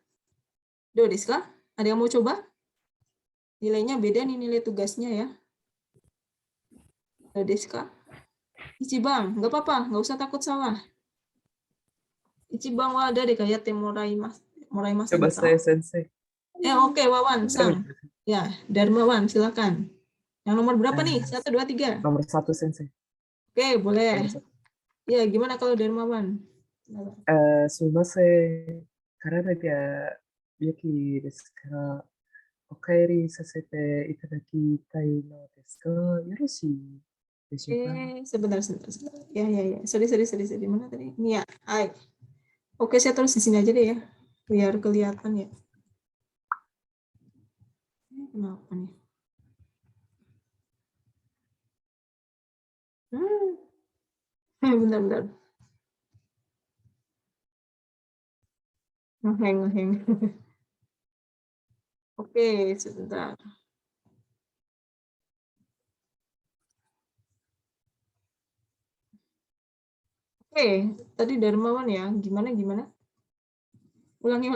Do desu ka? Ada yang mau coba? Nilainya beda nih nilai tugasnya ya. Do desu ka? Ichiban, nggak apa-apa, nggak usah takut salah. Ichiban wa dare ka yatte moraimasu? Coba saya sensei. Oke, Wawan, Sang. Ya, Darmawan, silakan. Yang nomor berapa nih? 1 2 3. Nomor 1 sensei. Oke, boleh. Ya, gimana kalau Darmawan? Sumimasen. Karada ga yuki desu kara okaeri sasete itadakitai no desu ka? Yoroshii desu ka? Sebentar. Ya. Sorry. Mana tadi? Ini ya. Hai. Oke, saya terus di sini aja deh ya. Biar kelihatan ya. Kenapa nih? Bentar. Ngeheng. Oke, sebentar. Oke, tadi Darmawan ya. Gimana? Ulangi.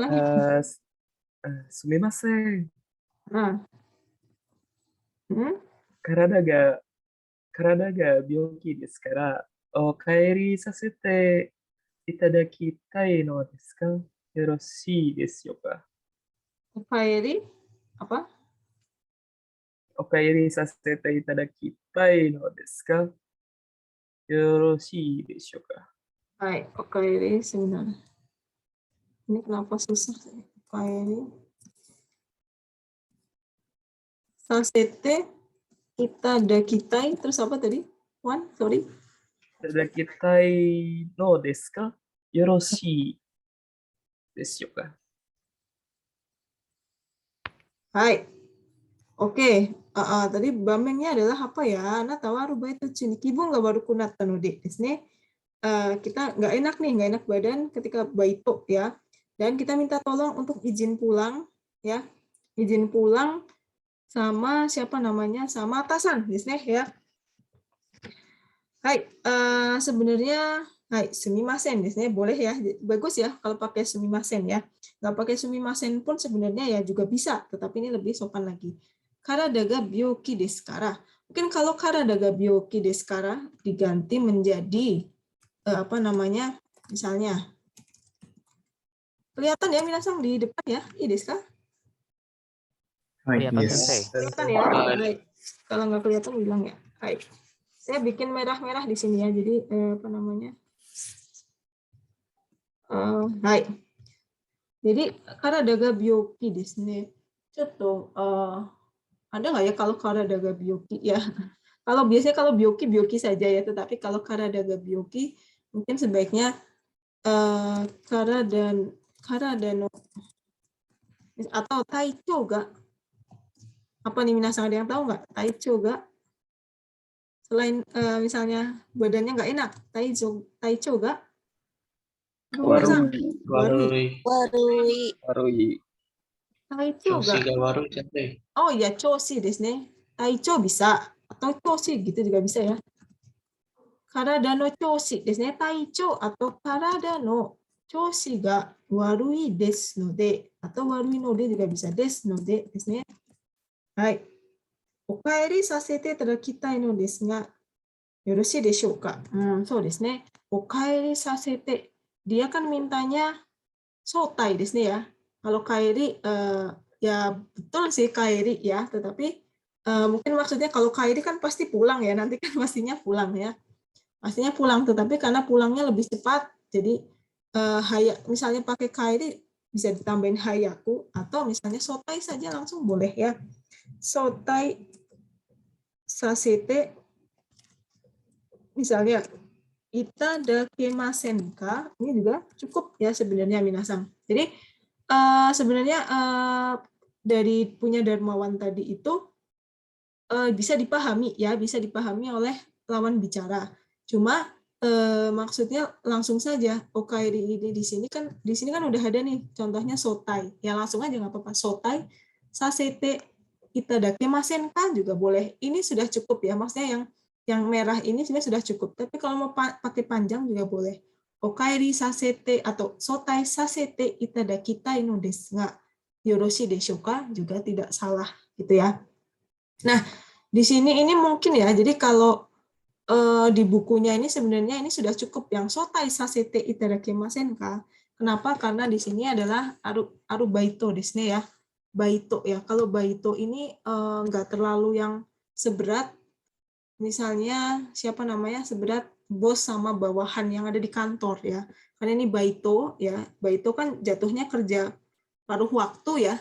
Sumimasen. Karada 体が病気ですから、お帰りさせていただきたいのですか？よろしいですよか？ Okaeri apa? お帰りさせていただきたいのですか？よろしいでしょうか？ Hai, Okaeri sebentar. Ini kenapa susah? Okaeri. Sasete itadakitai, terus apa tadi? Wan, sorry. いただきたいのですか？よろしいですよか？ Hai. Oke. Tadi bamengnya adalah apa ya? Natawaru baitu chin. Kibu nggak baru kunata no de desu ne. Kita nggak enak badan ketika baito ya. Dan kita minta tolong untuk izin pulang ya. Izin pulang sama siapa namanya? Sama atasan desu ne ya. Hai, sebenarnya sumimasen desu ne, boleh ya, bagus ya kalau pakai sumimasen ya. Nggak pakai sumimasen pun sebenarnya ya juga bisa, tetapi ini lebih sopan lagi. Karada ga byoki desu kara. Mungkin kalau karada ga byoki desu kara diganti menjadi apa namanya? Misalnya kelihatan ya Minasang di depan ya, i desu ka? Kelihatan Yes. sensei. Kelihatan ya. Baik. Kalau nggak kelihatan bilang ya. Baik. Saya bikin merah-merah di sini ya. Jadi apa namanya? Hai. Jadi karada ga byoki desu ne. Contoh ada nggak ya kalau karada ga byoki ya? Kalau biasanya kalau byoki saja ya, tetapi kalau karada ga byoki mungkin sebaiknya karada no atau taicho ga. Apa nih Minasang, ada yang tahu nggak? Taicho ga? Selain misalnya badannya nggak enak, taicho ga? Warui. Warui. Warui. Taicho Choshi ga. ga warui jantai. Oh ya, choshi desu ne. Taicho bisa atau choshi gitu juga bisa ya. Karada no choshi desu ne. Taicho atau karada no choshi ga warui desu no de atau warui no de juga bisa desu no de desu ne. Hai. Okaeri sasete itadakitai no desu ga yoroshii deshou ka? So desu ne. Okaeri sasete. Dia kan mintanya sotai desu ne ya. Kalau kaeri ya betul sih kaeri ya, tetapi mungkin maksudnya kalau kaeri kan pasti pulang ya, nanti kan pastinya pulang ya. Pastinya pulang, tetapi karena pulangnya lebih cepat, jadi misalnya pakai kaeri bisa ditambahin hayaku, atau misalnya sotai saja langsung boleh ya. Sotai sasete, misalnya itadakimasen ka, ini juga cukup ya sebenarnya minasan. Jadi sebenarnya dari punya Darmawan tadi itu bisa dipahami ya, bisa dipahami oleh lawan bicara. Cuma maksudnya langsung saja okaeri ini di sini kan udah ada nih contohnya sotai. Ya langsung aja nggak apa-apa, sotai sasete itadakimasen ka juga boleh. Ini sudah cukup ya, maksudnya yang merah ini sebenarnya sudah cukup. Tapi kalau mau pakai panjang juga boleh. Okaeri sasete atau sotai sasete itadakitai no desu ga yoroshii deshou ka juga tidak salah gitu ya. Nah, di sini ini mungkin ya. Jadi kalau di bukunya ini sebenarnya ini sudah cukup yang sotai sasete itadakimasen ka. Kenapa? Karena di sini adalah aru baito desu ne ya. Baito ya. Kalau baito ini enggak terlalu yang seberat misalnya seberat bos sama bawahan yang ada di kantor ya. Karena ini baito ya. Baito kan jatuhnya kerja paruh waktu ya.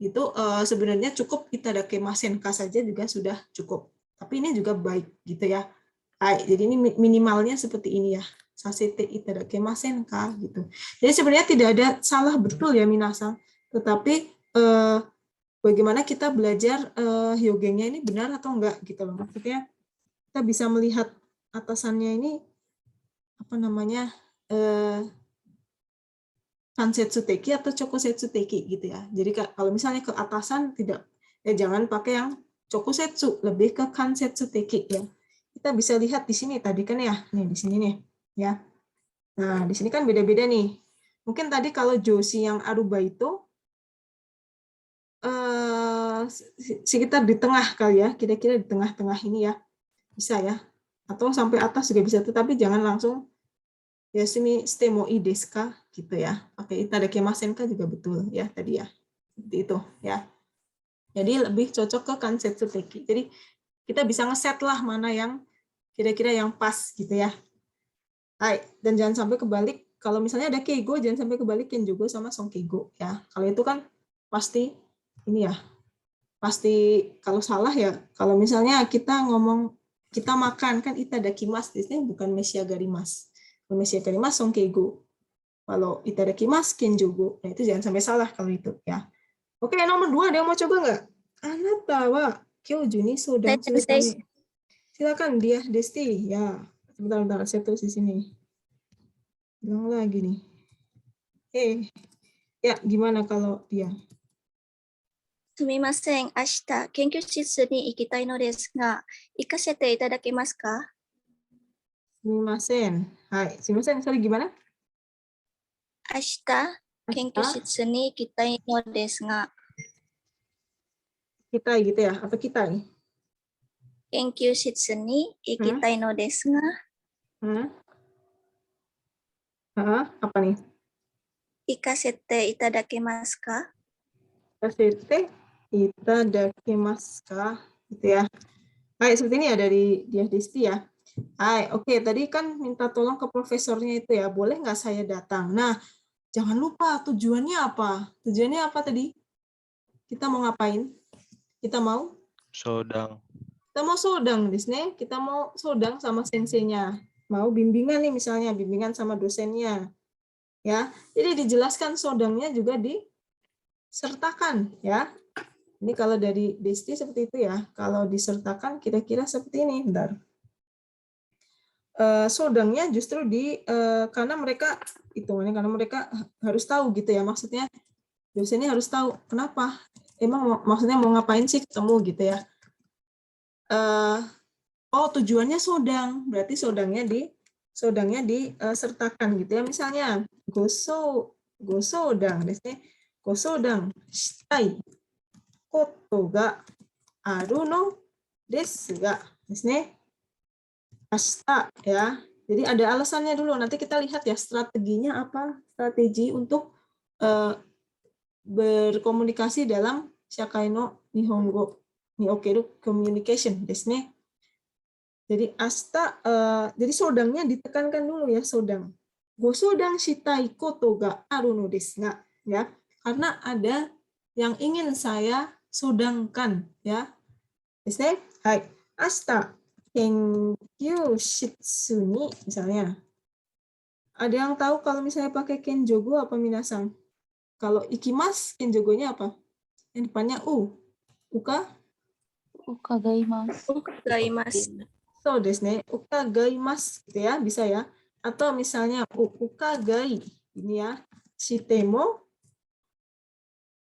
Itu sebenarnya cukup itadakimasen ka saja juga sudah cukup. Tapi ini juga baik gitu ya. Jadi ini minimalnya seperti ini ya. Sasete itadakimasen ka gitu. Jadi sebenarnya tidak ada salah betul ya minasan. Tetapi bagaimana kita belajar hyogengnya ini benar atau enggak gitu loh. Maksudnya kita bisa melihat atasannya ini apa namanya kansetsu teki atau chokusetsu teki gitu ya. Jadi kalau misalnya ke atasan tidak ya jangan pakai yang chokusetsu, lebih ke kansetsu teki ya. Kita bisa lihat di sini tadi kan ya, nih di sini nih ya. Nah, di sini kan beda-beda nih. Mungkin tadi kalau joshi yang arubaito sekitar di tengah kali ya, kira-kira di tengah-tengah ini ya. Bisa ya. Atau sampai atas juga bisa, tetapi jangan langsung yasumi shite mo ii desu ka gitu ya. Pakai itadakimasen ka juga betul ya tadi ya. Seperti itu ya. Jadi lebih cocok ke kansetsu teki. Jadi kita bisa ngeset lah mana yang kira-kira yang pas gitu ya. Hai, dan jangan sampai kebalik. Kalau misalnya ada keigo, jangan sampai kebalik kenjugo sama sonkeigo ya. Kalau itu kan pasti ini ya. Pasti kalau salah ya. Kalau misalnya kita ngomong kita makan kan itadakimasu, ini bukan meshiagarimasu. Kalau meshiagarimasu sonkeigo. Kalau itadakimasu kenjugo. Nah, itu jangan sampai salah kalau itu ya. Oke, nomor 2 ada yang mau coba nggak? Anata wa kyouju ni soudang suru tame. Silakan dia Desti ya. Bentar, saya tulis di sini. Bilang lagi nih. Ya gimana kalau dia? すみません。明日、研究室に行きたいのですが、行かせていただけますか？ Sumimasen. Hai, sumimasen. Sorry, gimana? 明日、研究室に行きたいのですが、 Kita gitu ya? Apa kita nih? 研究室に行きたいのですが、 Apa nih? 行かせていただけますか？ Kasete itadakimasu ka? Gitu ya. Hai, seperti ini ya dari dia Desti ya. Hai, oke. Tadi kan minta tolong ke profesornya itu ya. Boleh nggak saya datang? Nah, jangan lupa tujuannya apa? Tujuannya apa tadi? Kita mau ngapain? Kita mau? Sodang. Kita mau sodang di sini. Kita mau sodang sama senseinya. Mau bimbingan nih misalnya, bimbingan sama dosennya. Ya. Jadi dijelaskan sodangnya juga disertakan ya. Ini kalau dari Desti seperti itu ya. Kalau disertakan kira-kira seperti ini. Bentar. Sodangnya justru karena mereka hitungannya karena mereka harus tahu gitu ya, maksudnya dosennya harus tahu kenapa. Emang maksudnya mau ngapain sih ketemu gitu ya. Oh, tujuannya sodang, berarti sodangnya disertakan gitu ya. Misalnya gosodang, gosodang shitai koto ga aru no desu ga ashita ya. Jadi ada alasannya dulu. Nanti kita lihat ya strateginya apa, strategi untuk berkomunikasi dalam Shakai no Nihongo ni okeru communication desu ne. Jadi jadi sodangnya ditekankan dulu ya, sodang. Gosodang shitai koto ga aru no desu ga, ya. Karena ada yang ingin saya sodangkan ya. Desu ne. Hai. Ashita kenkyu shitsu ni misalnya. Ada yang tahu kalau misalnya pakai kenjogo apa minasan? Kalau ikimas, kenjogonya apa? Yang depannya u. Uka? Ukagaimasu. Ukagaimasu. So desu ne, ukagaimasu gitu ya, bisa ya. Atau misalnya ukagai ini ya, shitemo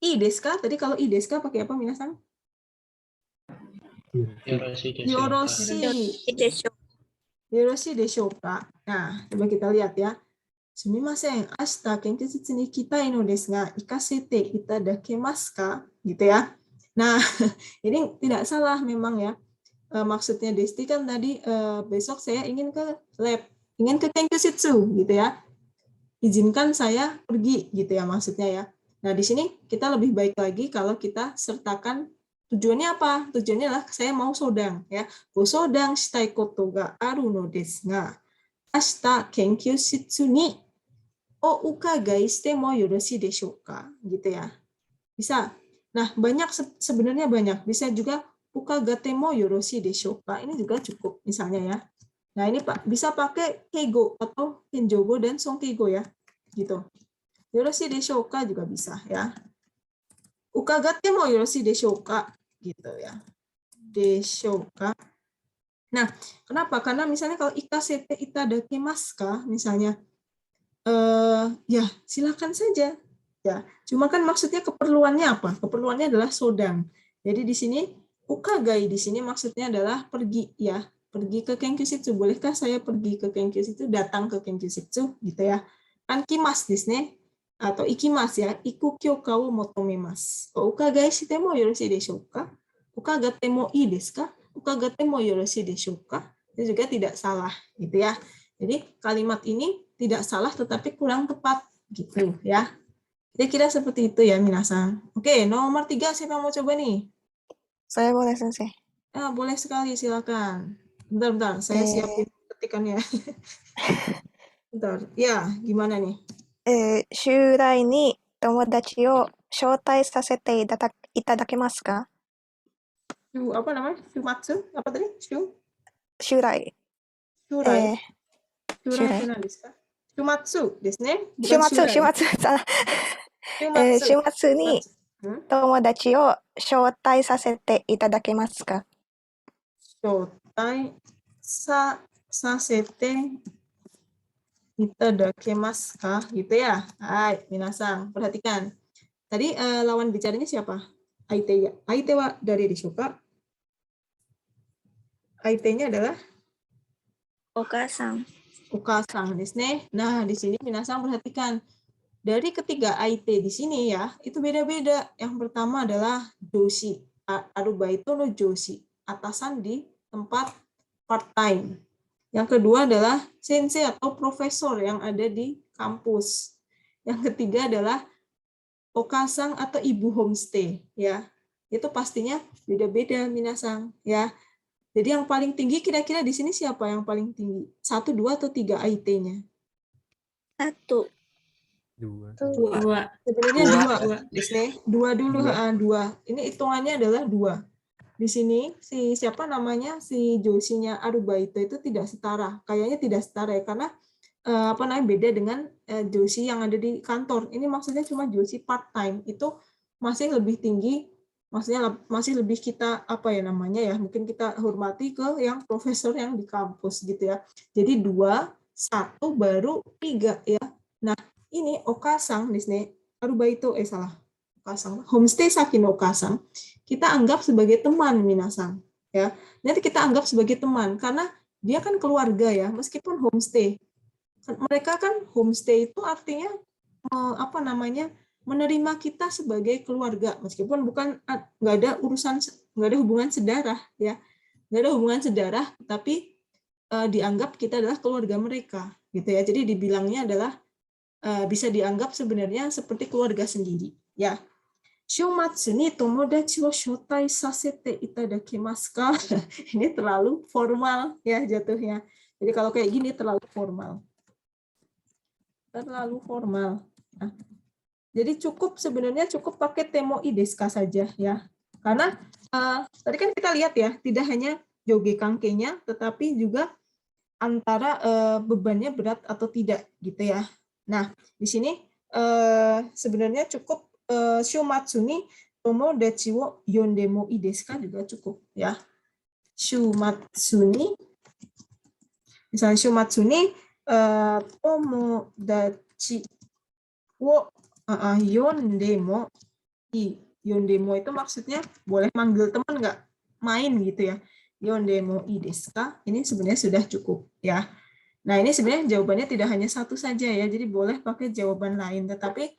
ii desu ka? Tadi kalau ii desu ka pakai apa minasan? Yoroshi desho ka. Nah, coba kita lihat ya. Sumimasen, ashita kenkyujutsu ni ikitai no desu ga ikasete itadakimasu ka? Gitu ya. Nah, ini tidak salah memang ya. Maksudnya Desti kan tadi besok saya ingin ke lab, ingin ke kenkyujutsu gitu ya. Izinkan saya pergi gitu ya maksudnya ya. Nah, di sini kita lebih baik lagi kalau kita sertakan tujuannya apa? Tujuannya adalah saya mau sodang ya. Gosodang shitai koto ga aru no desu ga ashita kenkyujutsu ni o ukagai shite mo yoroshii deshou ka? Gitu ya. Bisa. Nah, banyak sebenarnya banyak. Bisa juga ukagate mo yoroshii deshou ka. Ini juga cukup misalnya ya. Nah, ini Pak bisa pakai keigo atau kenjogo dan sonkeigo ya. Gitu. Yoroshii deshou ka juga bisa ya. Ukagate mo yoroshii deshou ka gitu ya. Deshou ka. Nah, kenapa? Karena misalnya kalau ikasete itadakimasu ka misalnya ya, silakan saja. Ya, cuma kan maksudnya keperluannya apa? Keperluannya adalah sodang. Jadi di sini ukagai di sini maksudnya adalah pergi ya, pergi ke kenkyujutsu. Bolehkah saya pergi ke kenkyujutsu, datang ke kenkyujutsu gitu ya. Kan kimas desu ne atau ikimas ya, iku kyoka wo motomemasu. O ukagai shite mo yoroshii deshou ka? Ukagate mo ii desu ka? Ukagate mo yoroshii deshou ka? Itu juga tidak salah gitu ya. Jadi kalimat ini tidak salah tetapi kurang tepat gitu ya. Kira-kira seperti itu ya minasan. Oke, nomor 3 siapa yang mau coba nih? Saya boleh, Sensei. Boleh sekali, silakan. Bentar, saya siapin ketikannya. Bentar, ya gimana nih? 集大に友達を招待させていただけますか? Apa namanya? Shumatsu? Apa tadi? Shurai. Shurai. Shurai itu何ですか? Shumatsu ですね。週末、週末に友達を招待させていただけますか? 招待させてitadakimasu ka? Gitu ya. Hai, minasan, perhatikan. Tadi lawan bicaranya siapa? Aite ya. Aite wa dari deshuka? Aite-nya adalah Okasan. Okasan desu ne. Nah, di sini minasan perhatikan. Dari ketiga IT di sini ya, itu beda-beda. Yang pertama adalah joshi, arubaito no joshi, atasan di tempat part-time. Yang kedua adalah sensei atau profesor yang ada di kampus. Yang ketiga adalah okasan atau ibu homestay ya. Itu pastinya beda-beda minasan ya. Jadi yang paling tinggi kira-kira di sini siapa yang paling tinggi? 1, 2 atau 3 IT-nya? 1. 2. Sebenarnya 2 dulu. 2. Ini hitungannya adalah 2. Di sini si siapa namanya si Joshinya Arubaito itu tidak setara. Kayaknya tidak setara ya karena beda dengan Joshi yang ada di kantor. Ini maksudnya cuma Joshi part time itu masih lebih tinggi. Maksudnya masih lebih kita mungkin kita hormati ke yang profesor yang di kampus gitu ya. Jadi 2, 1 baru 3 ya. Nah, ini Okasan di sini Arubaito salah. Okasang, homestay saki no okasang, kita anggap sebagai teman minasang, ya. Nanti kita anggap sebagai teman karena dia kan keluarga ya, meskipun homestay. Mereka kan homestay itu artinya apa namanya? Menerima kita sebagai keluarga, meskipun nggak ada hubungan sedarah ya, nggak ada hubungan sedarah, tapi dianggap kita adalah keluarga mereka, gitu ya. Jadi dibilangnya adalah bisa dianggap sebenarnya seperti keluarga sendiri, ya. Shomatsu ni tomodachi wo shotai sasete itadakimasu ka? Ini terlalu formal ya jatuhnya. Jadi kalau kayak gini terlalu formal. Terlalu formal. Nah, jadi sebenarnya cukup pakai temoi desu ka saja ya. Karena tadi kan kita lihat ya, tidak hanya joge kangkenya, tetapi juga antara bebannya berat atau tidak gitu ya. Nah, di sini sebenarnya cukup shomatsu ni tomodachi wo yonde mo ii desu ka juga cukup ya. Shomatsu ni misalnya shomatsu ni tomodachi wo yonde mo ii. Yonde mo itu maksudnya boleh manggil teman nggak? Main gitu ya. Yonde mo ii desu ka? Ini sebenarnya sudah cukup ya. Nah, ini sebenarnya jawabannya tidak hanya satu saja ya. Jadi boleh pakai jawaban lain, tetapi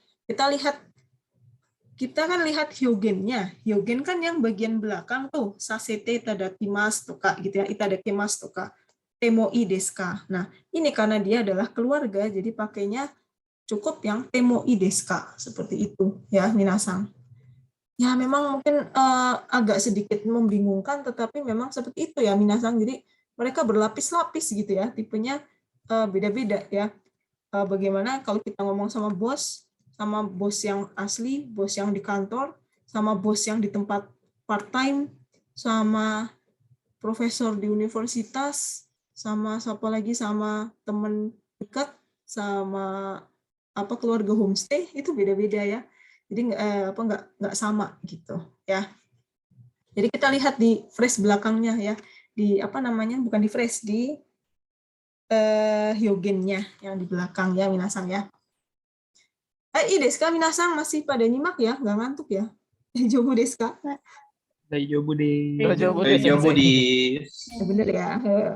kita kan lihat hyogennya. Hyogen kan yang bagian belakang tuh, sasete itadakimasu toka gitu ya, itadakimasu toka, temoi desu ka. Nah, ini karena dia adalah keluarga, jadi pakainya cukup yang temoi desu ka, seperti itu ya, minasang. Ya, memang mungkin agak sedikit membingungkan, tetapi memang seperti itu ya, minasang. Jadi mereka berlapis-lapis gitu ya, tipenya beda-beda ya. Bagaimana kalau kita ngomong sama bos yang asli, bos yang di kantor, sama bos yang di tempat part-time, sama profesor di universitas, sama siapa lagi, sama teman dekat, sama keluarga homestay, itu beda-beda ya. Jadi nggak sama gitu ya. Jadi kita lihat di phrase belakangnya ya, di bukan di phrase, di hyogennya yang di belakang ya, minasang ya. Ii desu ka, minasang masih pada nyimak ya, nggak ngantuk ya? Daijoubu desu ka? Daijoubu desu. Daijoubu desu. Ya, bener ya,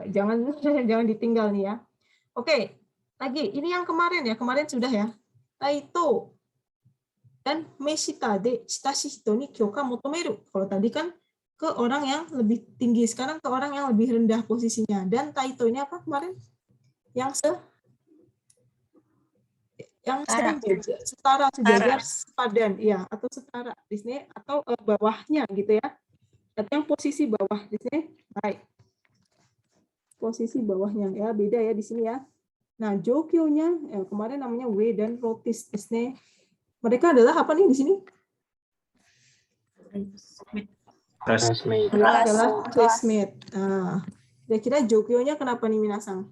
jangan ditinggal nih ya. Oke, lagi ini yang kemarin ya, kemarin sudah ya. Taito dan meshita de shitashi hito ni kyoka motomeru. Kalau tadi kan ke orang yang lebih tinggi, sekarang ke orang yang lebih rendah posisinya. Dan taito ini apa kemarin? Yang setara, sejajar, sepadan, ya, atau setara di sini, atau bawahnya gitu ya. Atau yang posisi bawah di sini, baik. Posisi bawahnya ya, beda ya di sini ya. Nah, jokyo-nya kemarin namanya we dan rotis di sini. Mereka adalah apa nih di sini? Classmate. Mereka adalah classmate. Nah, kira-kira jokyo-nya kenapa nih minasang?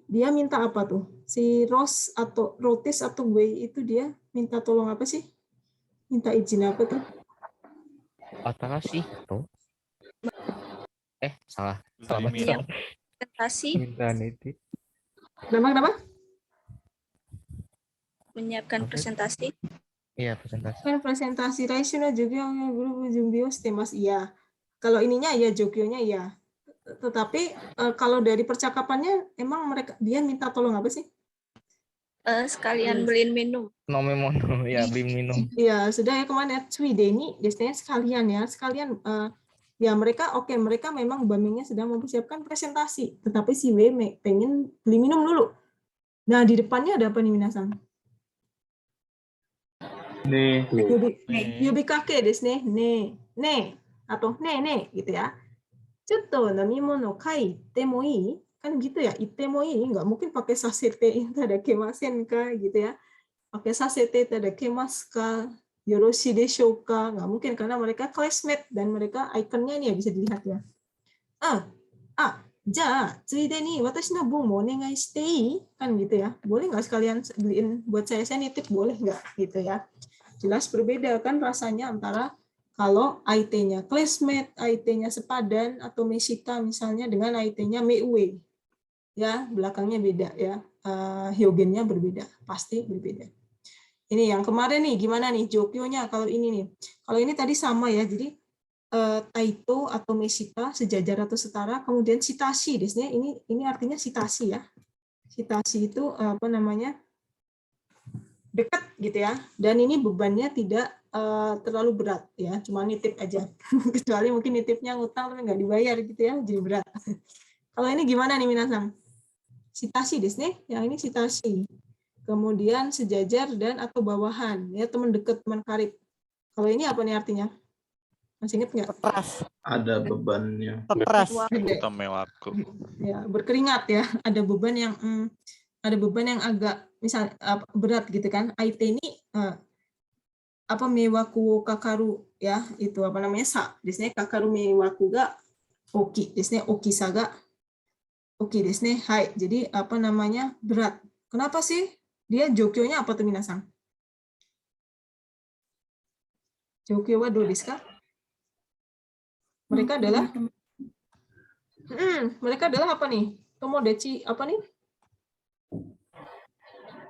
Dia minta apa tuh? Si Ros atau Rotis atau Wei itu dia minta tolong apa sih? Minta izin apa tuh? Atarashi tuh? Salah. Presentasi. Kenapa? Menyiapkan presentasi. Iya, presentasi. Kan presentasi Raishuna Jogyo guru Jumbio Stemas, iya. Kalau ininya ya Jogyo-nya iya. Tetapi kalau dari percakapannya emang dia minta tolong apa sih? Sekalian beliin minum. Nomemono, ya, beli minum. Iya, sudah ya kemarin ya. Suideni biasanya sekalian ya. Sekalian ya mereka memang Bamingnya sedang mempersiapkan presentasi, tetapi si Wei pengen beli minum dulu. Nah, di depannya ada apa nih minasang? Yobikake desu ne. Ne atau ne gitu ya. Chotto namimono kaite mo ii? Kan gitu ya, ite mo ii, nggak mungkin pakai sasete itadakimasen ka gitu ya. Pakai sasete itadakimasu ka, yoroshi deshou ka, nggak mungkin karena mereka classmate dan mereka ikonnya ini ya bisa dilihat ya. Ja, tsuide ni watashi no bun mo onegai shite ii? Kan gitu ya. Boleh nggak sekalian beliin buat saya nitip, boleh nggak gitu ya. Jelas berbeda kan rasanya antara kalau IT-nya classmate, IT-nya sepadan, atau meshita misalnya dengan IT-nya meiue. Ya, belakangnya beda ya. Hyogennya berbeda, pasti berbeda. Ini yang kemarin nih, gimana nih Jokyo-nya kalau ini nih. Kalau ini tadi sama ya, jadi taito atau mesita, sejajar atau setara, kemudian shitashi, ini artinya shitashi ya. Shitashi itu apa namanya? Dekat gitu ya. Dan ini bebannya tidak terlalu berat ya, cuma nitip aja. Kecuali mungkin nitipnya ngutang tapi nggak dibayar gitu ya, jadi berat. Kalau ini gimana nih minasang? Shitashi desu, yang ini shitashi. Kemudian sejajar dan atau bawahan, ya teman dekat, teman karib. Kalau ini apa nih artinya? Masih ingat nggak? Ada bebannya. Ya, berkeringat ya. Ada beban yang agak misal berat gitu kan. Aite ini apa mewaku kakaru ya, itu apa namanya sa. Desne kakaru mewaku ga oki. Desne okisa ga oki desne. Hai. Jadi apa namanya? Berat. Kenapa sih? Dia jokyo-nya apa tuh minasang? Jokyo wa do desu ka? Mereka adalah apa nih? Tomodachi apa nih?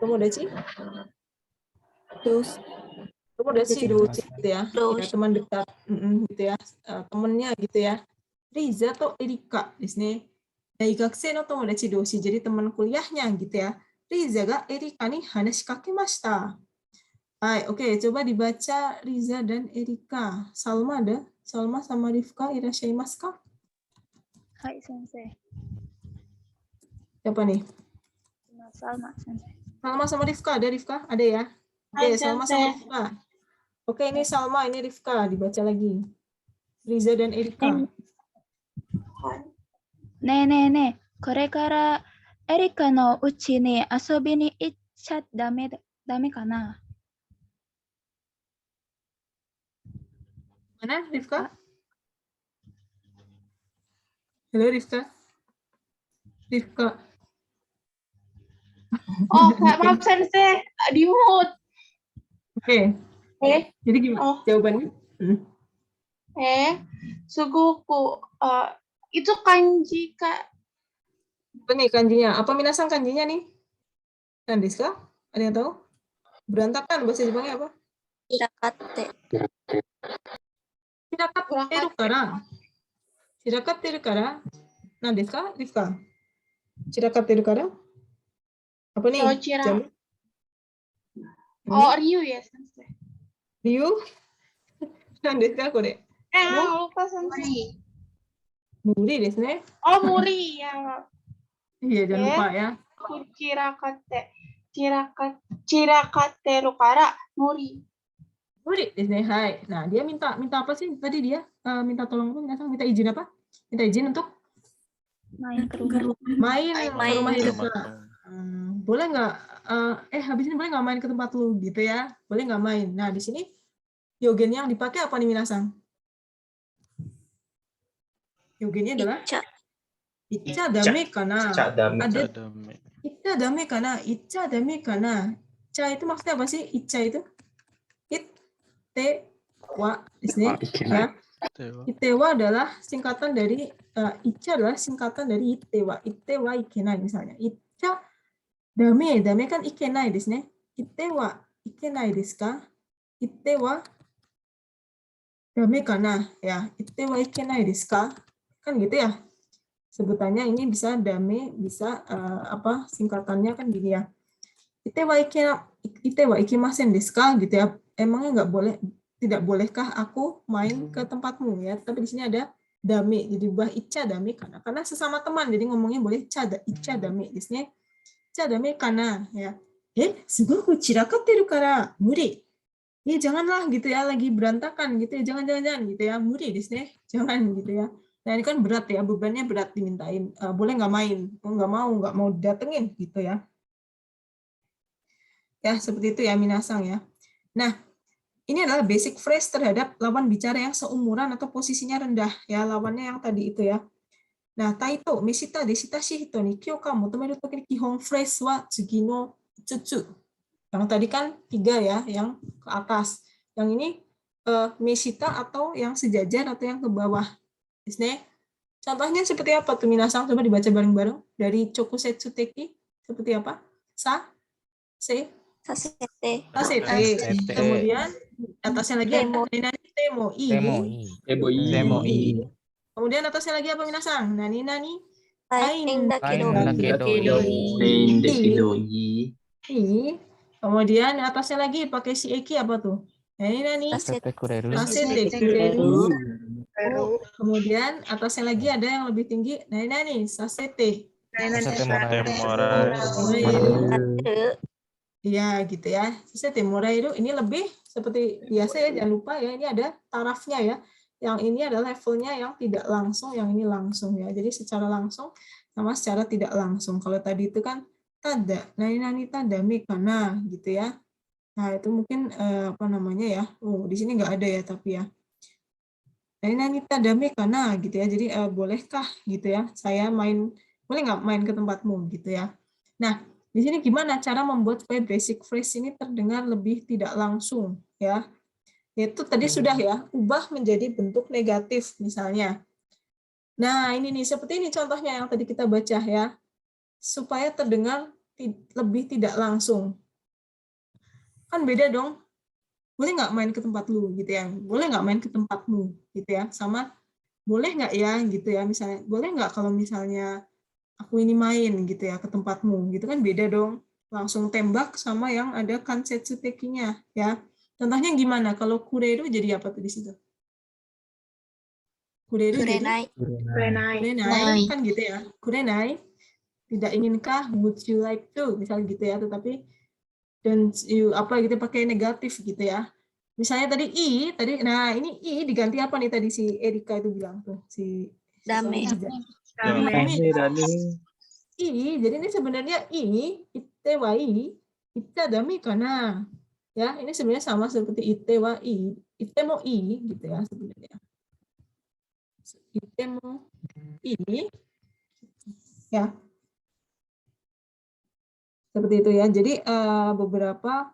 Tomodachi? Tomodachi doshi gitu ya. Ya, teman dekat gitu ya. Temennya gitu ya. Riza atau Erika desu. Daigakusei no tomodachi doshi. Jadi teman kuliahnya gitu ya. Riza ga Erika ni hanashi kakemashita. Hai, oke, coba dibaca Riza dan Erika. Salma ada? Salma sama Rifka irashimasu ka? Hai, sensei. Siapa nih? Salma, sensei. Salma sama Rifka, ada Rifka? Ada ya? Oke, Salma sama Rifka. Oke, ini Salma, ini Rifka, dibaca lagi. Riza dan Erika. Ne, これからエリカの家に遊びに行っちゃダメかな? Mana Rifka? Halo Rifka. Rifka. Oh, maaf sensei, di mute. Oke. Jadi gimana jawabannya? Sugoku, itu kanji kak. Apa nih kanjinya? Apa minasang kanjinya nih? Nandis kah? Ada yang tahu? Berantakan bahasa Jepangnya apa? Shirakatte. Shirakatte kara. Nandis kah, Rifka? Shirakatte kara? Apa nih? Ryu ya, sensei. Ryu? Nandis kah kore? Lupa sensei. Muri desu ne. Oh, muri ya. Iya, jangan lupa ya. Chirakatte kara muri. Muri desu ne. Hai. Nah, dia minta apa sih tadi dia? Minta tolong apa? Minta izin apa? Minta izin untuk main ke rumah. Main ke rumah Rifka. Boleh nggak? Habis ini boleh nggak main ke tempat lu gitu ya? Boleh nggak main? Nah, di sini yogen yang dipakai apa nih minasang? Yogennya adalah Icha dame kana. Icha dame kana. Icha dame kana. Cha itu maksudnya apa sih? Icha itu? Ite-wa ya. Ite-wa adalah singkatan dari Icha adalah singkatan dari ite-wa. Ite-wa ikenai misalnya. Icha dame kan ikenai desu ne. Ite-wa ikenai desu ka? Ite-wa dame kana ya. Ite-wa ikenai desu ka? Kan gitu ya. Sebutannya ini bisa dame, bisa apa singkatannya kan gini ya. Ite wa ikimasen desu ka gitu ya. Emangnya nggak boleh, tidak bolehkah aku main ke tempatmu ya? Tapi di sini ada dame, jadi buah icha dame karena sesama teman, jadi ngomongnya boleh icha dame. Di sini icha dame kana ya. Sugoku chirakatteru kara muri. Ya janganlah gitu ya, lagi berantakan gitu ya, jangan gitu ya, muri di sini, jangan gitu ya. Nah ini kan berat ya, bebannya berat dimintain. Boleh nggak main? Nggak mau datengin gitu ya. Ya seperti itu ya minasang ya. Nah ini adalah basic phrase terhadap lawan bicara yang seumuran atau posisinya rendah ya, lawannya yang tadi itu ya. Nah taito, meshita, deshitashi hito ni kyouka motomeru toki ni kihon phrase wa tsugi no tsutsu. Yang tadi kan 3 ya, yang ke atas. Yang ini meshita atau yang sejajar atau yang ke bawah. Contohnya seperti apa tuh minasang? Coba dibaca bareng-bareng dari Chokusetsu Teki. Seperti apa? Sa, se, Sasete. Sasete. Kemudian atasnya lagi ada nani temoi. Temoi. Kemudian atasnya lagi apa minasang? Nani Lain dakedo. Lain dekidoji. Kemudian atasnya lagi pakai si eki apa tuh? Nani Sasete kureru. sasete kureru. Kemudian atasnya lagi ada yang lebih tinggi. Nani sasete. Sasete moraeru. Iya gitu ya. Sasete moraeru ini lebih seperti biasa ya, jangan lupa ya, ini ada tarafnya ya. Yang ini adalah levelnya yang tidak langsung, yang ini langsung ya. Jadi secara langsung sama secara tidak langsung. Kalau tadi itu kan tada, nani tadami kana gitu ya. Nah itu mungkin apa namanya ya? Oh di sini nggak ada ya tapi ya. Nani tadami kana gitu ya. Jadi bolehkah gitu ya? Saya boleh nggak main ke tempatmu gitu ya? Nah di sini gimana cara membuat supaya basic phrase ini terdengar lebih tidak langsung ya? Itu tadi sudah ya, ubah menjadi bentuk negatif misalnya. Nah, ini nih seperti ini contohnya yang tadi kita baca ya. Supaya terdengar lebih tidak langsung. Kan beda dong. Boleh nggak main ke tempat lu gitu ya. Boleh nggak main ke tempatmu gitu ya. Sama boleh nggak ya gitu ya misalnya. Boleh nggak kalau misalnya aku ini main gitu ya ke tempatmu gitu kan beda dong. Langsung tembak sama yang ada kansetsu tekinya ya. Contohnya gimana? Kalau kureru jadi apa tuh di situ? Kureru jadi kurenai kan gitu ya. Kurenai, tidak inginkah, would you like to, misalnya gitu ya. Tetapi don't you apa gitu pakai negatif gitu ya. Misalnya tadi nah ini i diganti apa nih tadi si Erika itu bilang tuh si Dame. Jadi ini sebenarnya ite wa ita dami kana. Ya, ini sebenarnya sama seperti ite wa ite mo gitu ya sebenarnya. Ite mo ya. Seperti itu ya. Jadi beberapa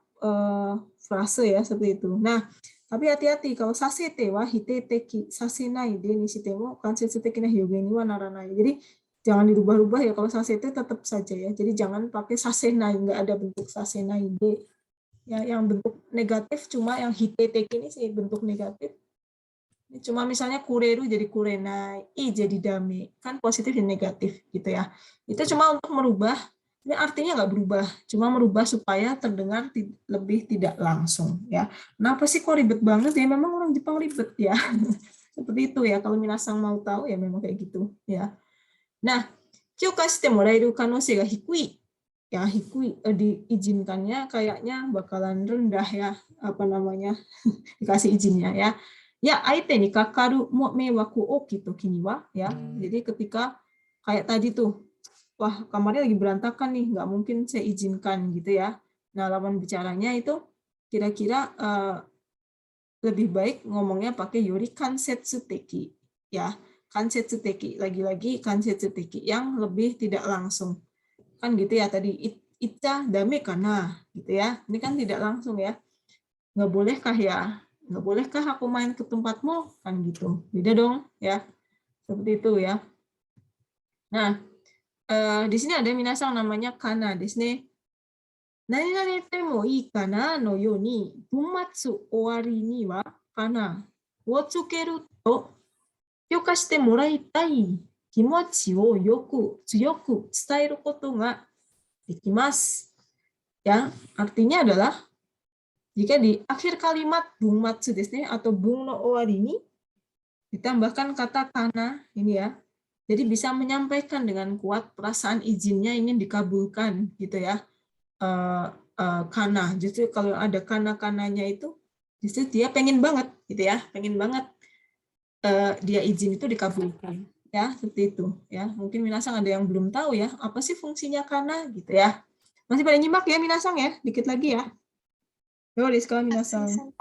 frase ya seperti itu. Nah, tapi hati-hati kalau sasete wa hite teki sasenai de nishite mo kansetsu teki na hyogen ni wa naranai. Jadi jangan dirubah-rubah ya, kalau sasete tetap saja ya. Jadi jangan pakai sasenai, enggak ada bentuk sasenai de. Ya, yang bentuk negatif cuma yang hite teki ini sih bentuk negatif. Ini cuma misalnya kureru jadi kurenai, jadi dame. Kan positif dan negatif gitu ya. Itu cuma untuk merubah. Ini artinya nggak berubah, cuma merubah supaya terdengar lebih tidak langsung ya. Kenapa sih kok ribet banget ya? Memang orang Jepang ribet ya. Seperti itu ya. Kalau minasang mau tahu ya memang kayak gitu ya. Nah, kyouka shite moraeru kanosei ga hikui. Ya, hikui diizinkannya kayaknya bakalan rendah ya, apa namanya? Dikasih izinnya ya. Ya, aite ni kakaru meiwaku oki toki ni wa ya. Jadi ketika kayak tadi tuh wah kamarnya lagi berantakan nih, nggak mungkin saya izinkan gitu ya. Nah lawan bicaranya itu kira-kira lebih baik ngomongnya pakai yori kansetsu teki ya. Kansetsu teki, lagi-lagi kansetsu teki yang lebih tidak langsung. Kan gitu ya tadi, ita dame kana gitu ya. Ini kan tidak langsung ya. Nggak bolehkah ya? Nggak bolehkah aku main ke tempatmu? Kan gitu. Beda dong ya. Seperti itu ya. Nah, di sini ada minasang namanya kana desu ne. Nani te mo ii kana no you ni bunmatsu owari ni wa kana wo tsukeru to kyouka shite moraitai kimochi wo tsuyoku tsudaeru koto ga dekimasu. Ya, artinya adalah jika di akhir kalimat bunmatsu desu ne atau bung no owari ni ditambahkan kata kana ini ya. Jadi bisa menyampaikan dengan kuat perasaan izinnya ingin dikabulkan gitu ya. Kana, justru kalau ada kana-kananya itu justru dia pengen banget gitu ya, pengen banget dia izin itu dikabulkan ya, seperti itu ya. Mungkin minasang ada yang belum tahu ya, apa sih fungsinya kana gitu ya. Masih pada nyimak ya minasang ya, dikit lagi ya. Yo, sekarang minasang.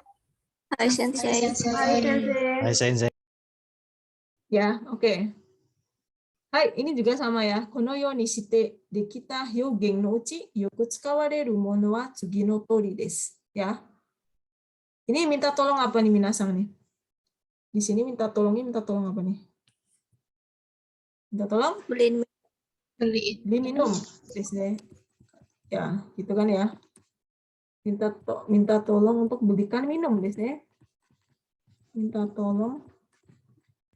Hai sensei. Hai sensei. Ya, oke. Hai, ini juga sama ya. Kono yo ni shite dekita hyogen no uchi yoku tsukawareru mono wa tsugi no tori desu. Ya. Ini minta tolong apa nih minasang nih? Di sini minta tolong apa nih? Minta tolong? Beli minum. Desu ne. Ya, gitu kan ya. minta tolong untuk belikan minum desu ne. Minta tolong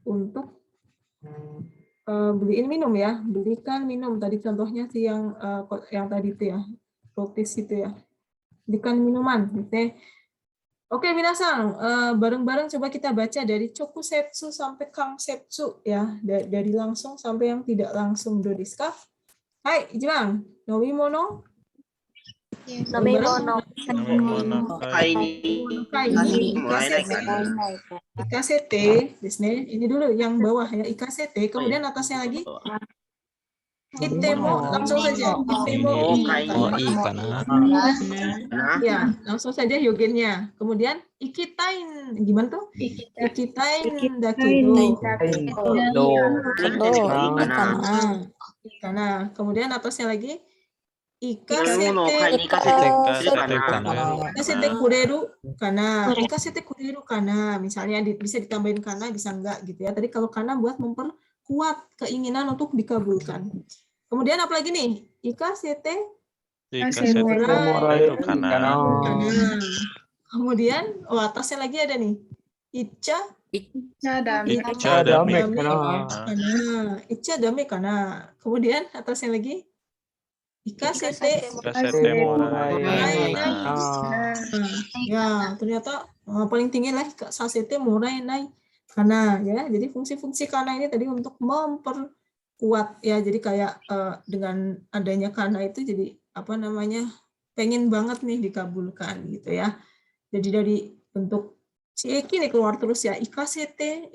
untuk beliin minum ya, belikan minum. Tadi contohnya sih yang tadi itu ya, rotis itu ya. Belikan minuman gitu ya. Oke, minasan, bareng-bareng coba kita baca dari chokusetsu sampai kangsetsu ya, dari langsung sampai yang tidak langsung. Do desu ka? Hai, Ichiban, nomimono? Nomimono. Ikasete desu ne. Ini dulu yang bawah ya, ikasete. Kemudian atasnya lagi itemo, langsung saja. Itemo i kana. Ya, langsung saja yogennya. Kemudian ikitain, gimana tuh? Ikitain dakedo. Karena kemudian atasnya lagi ikasete kureru kana. Misalnya bisa ditambahin kana, bisa enggak gitu ya. Tadi kalau kana buat memperkuat keinginan untuk dikabulkan. Kemudian apa lagi nih? Ikasete morai kana. Kemudian atasnya lagi ada nih. Icha dame kana. Kemudian atasnya lagi ikasete morai nai. Ya, ternyata paling tinggi lah sasete morai nai kana ya. Jadi fungsi-fungsi kana ini tadi untuk memperkuat ya. Jadi kayak dengan adanya kana itu jadi apa namanya? Pengen banget nih dikabulkan gitu ya. Jadi dari bentuk si Eki nih keluar terus ya, ikasete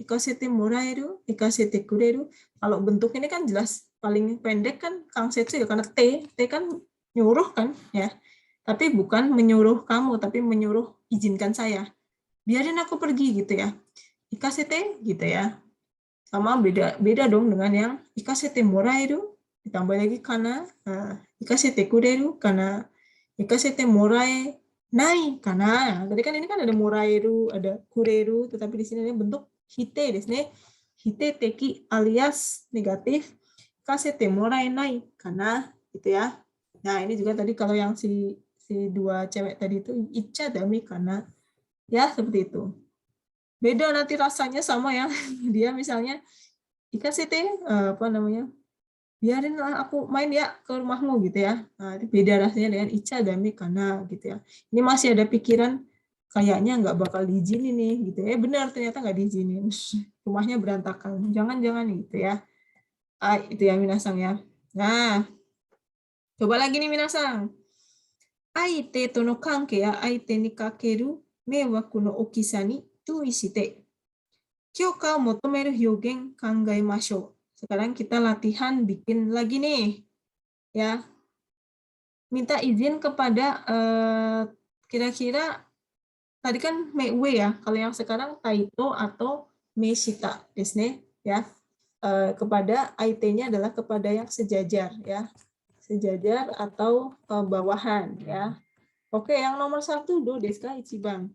moraeru, ikasete kureru. Kalau bentuk ini kan jelas paling pendek kan kangsetsu ya, karena T kan nyuruh kan ya. Tapi bukan menyuruh kamu, tapi menyuruh izinkan saya. Biarin aku pergi gitu ya. Ikasete gitu ya. Sama beda dong dengan yang ikasete moraeru, ditambah lagi kana, ikasete kureru kana, ikasete morae nai kana. Tadi kan ini kan ada moraeru, ada kureru, tetapi di sini ada bentuk hite desu ne. Hite teki alias negatif, kasete morae nai kana gitu ya. Nah, ini juga tadi kalau yang si dua cewek tadi itu icha dame kana. Ya, seperti itu. Beda nanti rasanya sama ya. Dia misalnya ikasete apa namanya? Biarin lah aku main ya ke rumahmu gitu ya. Nah, itu beda rasanya dengan icha dame kana gitu ya. Ini masih ada pikiran kayaknya nggak bakal diizinin nih gitu ya. Benar, ternyata nggak diizinin. Rumahnya berantakan. Jangan-jangan gitu ya. Itu ya minasang ya. Nah, coba lagi nih minasang. Aite to no kanke ya aite ni kakeru meiwaku no okisa ni tui shite kyouka o motomeru hyogen kangaemashou. Sekarang kita latihan bikin lagi nih, ya. Minta izin kepada kira-kira tadi kan meiwe ya. Kalau yang sekarang taito atau meishita desu ne, ya. Kepada IT-nya adalah kepada yang sejajar, ya. Sejajar atau bawahan, ya. Oke, yang nomor 1 do desu ka ichiban.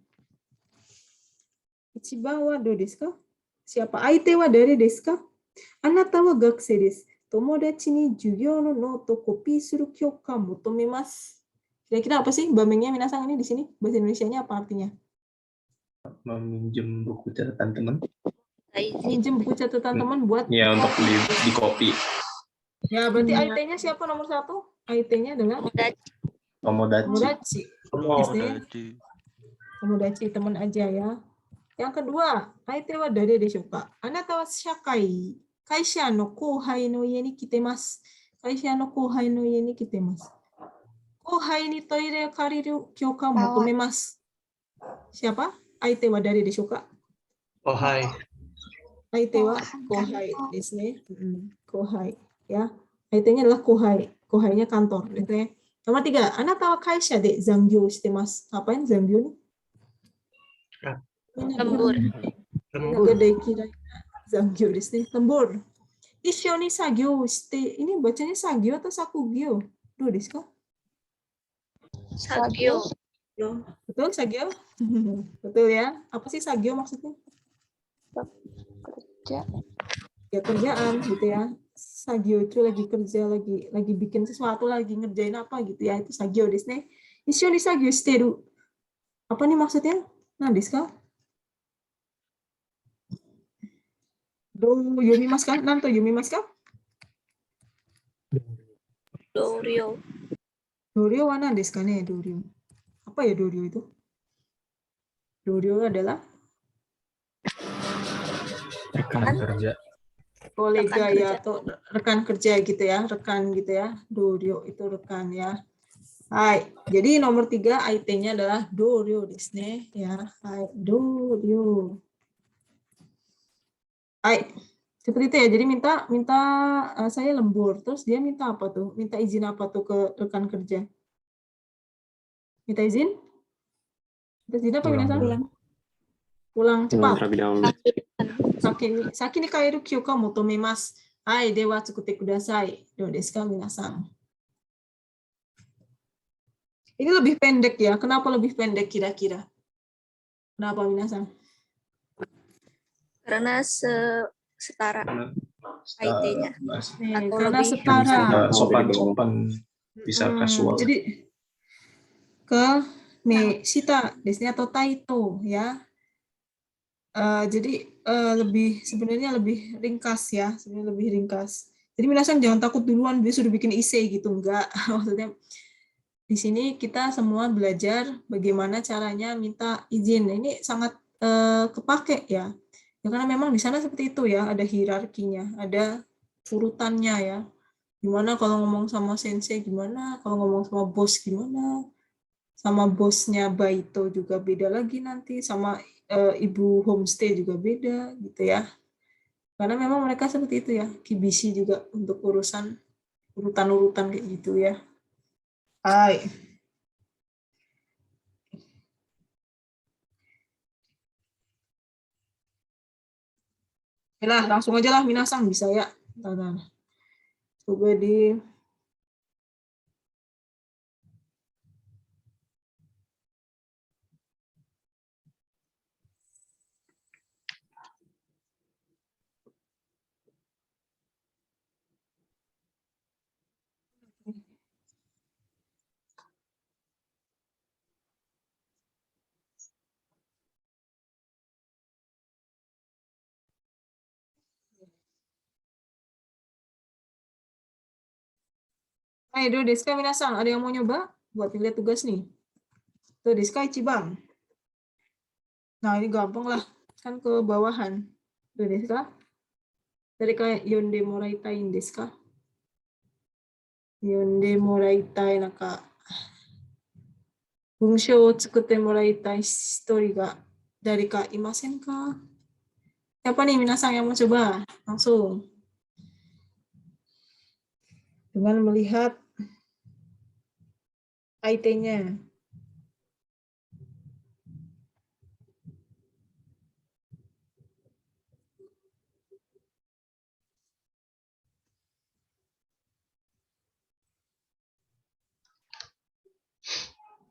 Ichiban wa do desu ka? Siapa? IT wa dari desu ka? Anata wa gakusei desu. Tomodachi ni jugyou no note copy suru kyouka motomemasu. Kira-kira apa sih bamengnya minasang ini di sini? Bahasa Indonesianya apa artinya? Meminjam buku catatan teman. Minjem buku catatan teman buat Ya, untuk di copy. Ya, berarti IT-nya siapa nomor 1? IT-nya adalah Tomodachi. Tomodachi, teman aja ya. Yang kedua, IT wa dare deshou ka? Anata wa shakai, kaisha no kouhai no ie ni kitemasu. Kaisha no kouhai no ie ni kitemasu. Kouhai ni toire kariru kyouka motomemasu. Siapa? IT wa dare deshou ka? Kohai. IT wa kohai desu ne. Kohai ya. IT-nya adalah kohai. Kohai-nya kantor gitu ya. Nomor 3, anata wa kaisha de zangyou shitemasu. Apain zangyou nih? Lembur. Gede kira zangyou desu ne. Lembur. Issho ni sagyou shite. Ini bacanya sagyo atau sakugyo? Do desu ka? Sagyo. Betul sagyo? Betul ya. Apa sih sagyo maksudnya? Kerja. Ya kerjaan gitu ya. Sagyo itu lagi kerja, lagi bikin sesuatu, lagi ngerjain apa gitu ya. Itu sagyo desu ne. Issho ni sagyo shiteru. Apa nih maksudnya? Nan desu ka? Do yomimasu ka? Nan to yomimasu ka? Doryo. Doryo wa nan desu ka ne? Doryo. Apa ya doryo itu? Doryo adalah Rekan kerja. kolega Rekan ya kerja. atau rekan kerja gitu ya, rekan gitu ya. Doryo itu rekan ya. Hai, jadi nomor 3 IT-nya adalah doryo desu ne ya. Hai, doryo. Hai, seperti itu ya. Jadi minta saya lembur, terus dia minta apa tuh? Minta izin apa tuh ke rekan kerja? Minta izin? Minta izin apa minasan? Pulang cepat. Terlebih dahulu. Saki ni kaeru kyouka o motomemasu. Hai, dewa tsukute kudasai. Do desu ka minasan? Ini lebih pendek ya. Kenapa lebih pendek kira-kira? Kenapa minasan? Karena setara IT-nya. Atau Karena lebih setara. Sopan-sopan, bisa kasual. Jadi ke shita desu atau taito ya. Jadi sebenarnya lebih ringkas ya, sebenarnya lebih ringkas. Jadi minasan jangan takut duluan dia sudah bikin issei gitu, enggak. Maksudnya di sini kita semua belajar bagaimana caranya minta izin. Ini sangat kepake ya. Ya karena memang di sana seperti itu ya, ada hierarkinya, ada urutannya ya. Gimana kalau ngomong sama sensei, gimana kalau ngomong sama bos, gimana sama bosnya baito juga beda lagi nanti, sama ibu homestay juga beda gitu ya. Karena memang mereka seperti itu ya, kibishi juga untuk urutan-urutan kayak gitu ya. Hai. Lah, langsung aja lah minasan bisa ya. Nah. Coba di Hai, do desu ka minasan? Ada yang mau nyoba buat lihat tugas nih? Do desu ka ichiban? Nah, ini gampang lah. Kan ke bawahan. Do desu ka? Dari kayak yonde moraitai desu ka? Yonde moraitai naka bunshou o tsukute moraitai hitori ga darika imasen ka? Siapa nih minasan yang mau coba? Langsung. Dengan melihat IT-nya.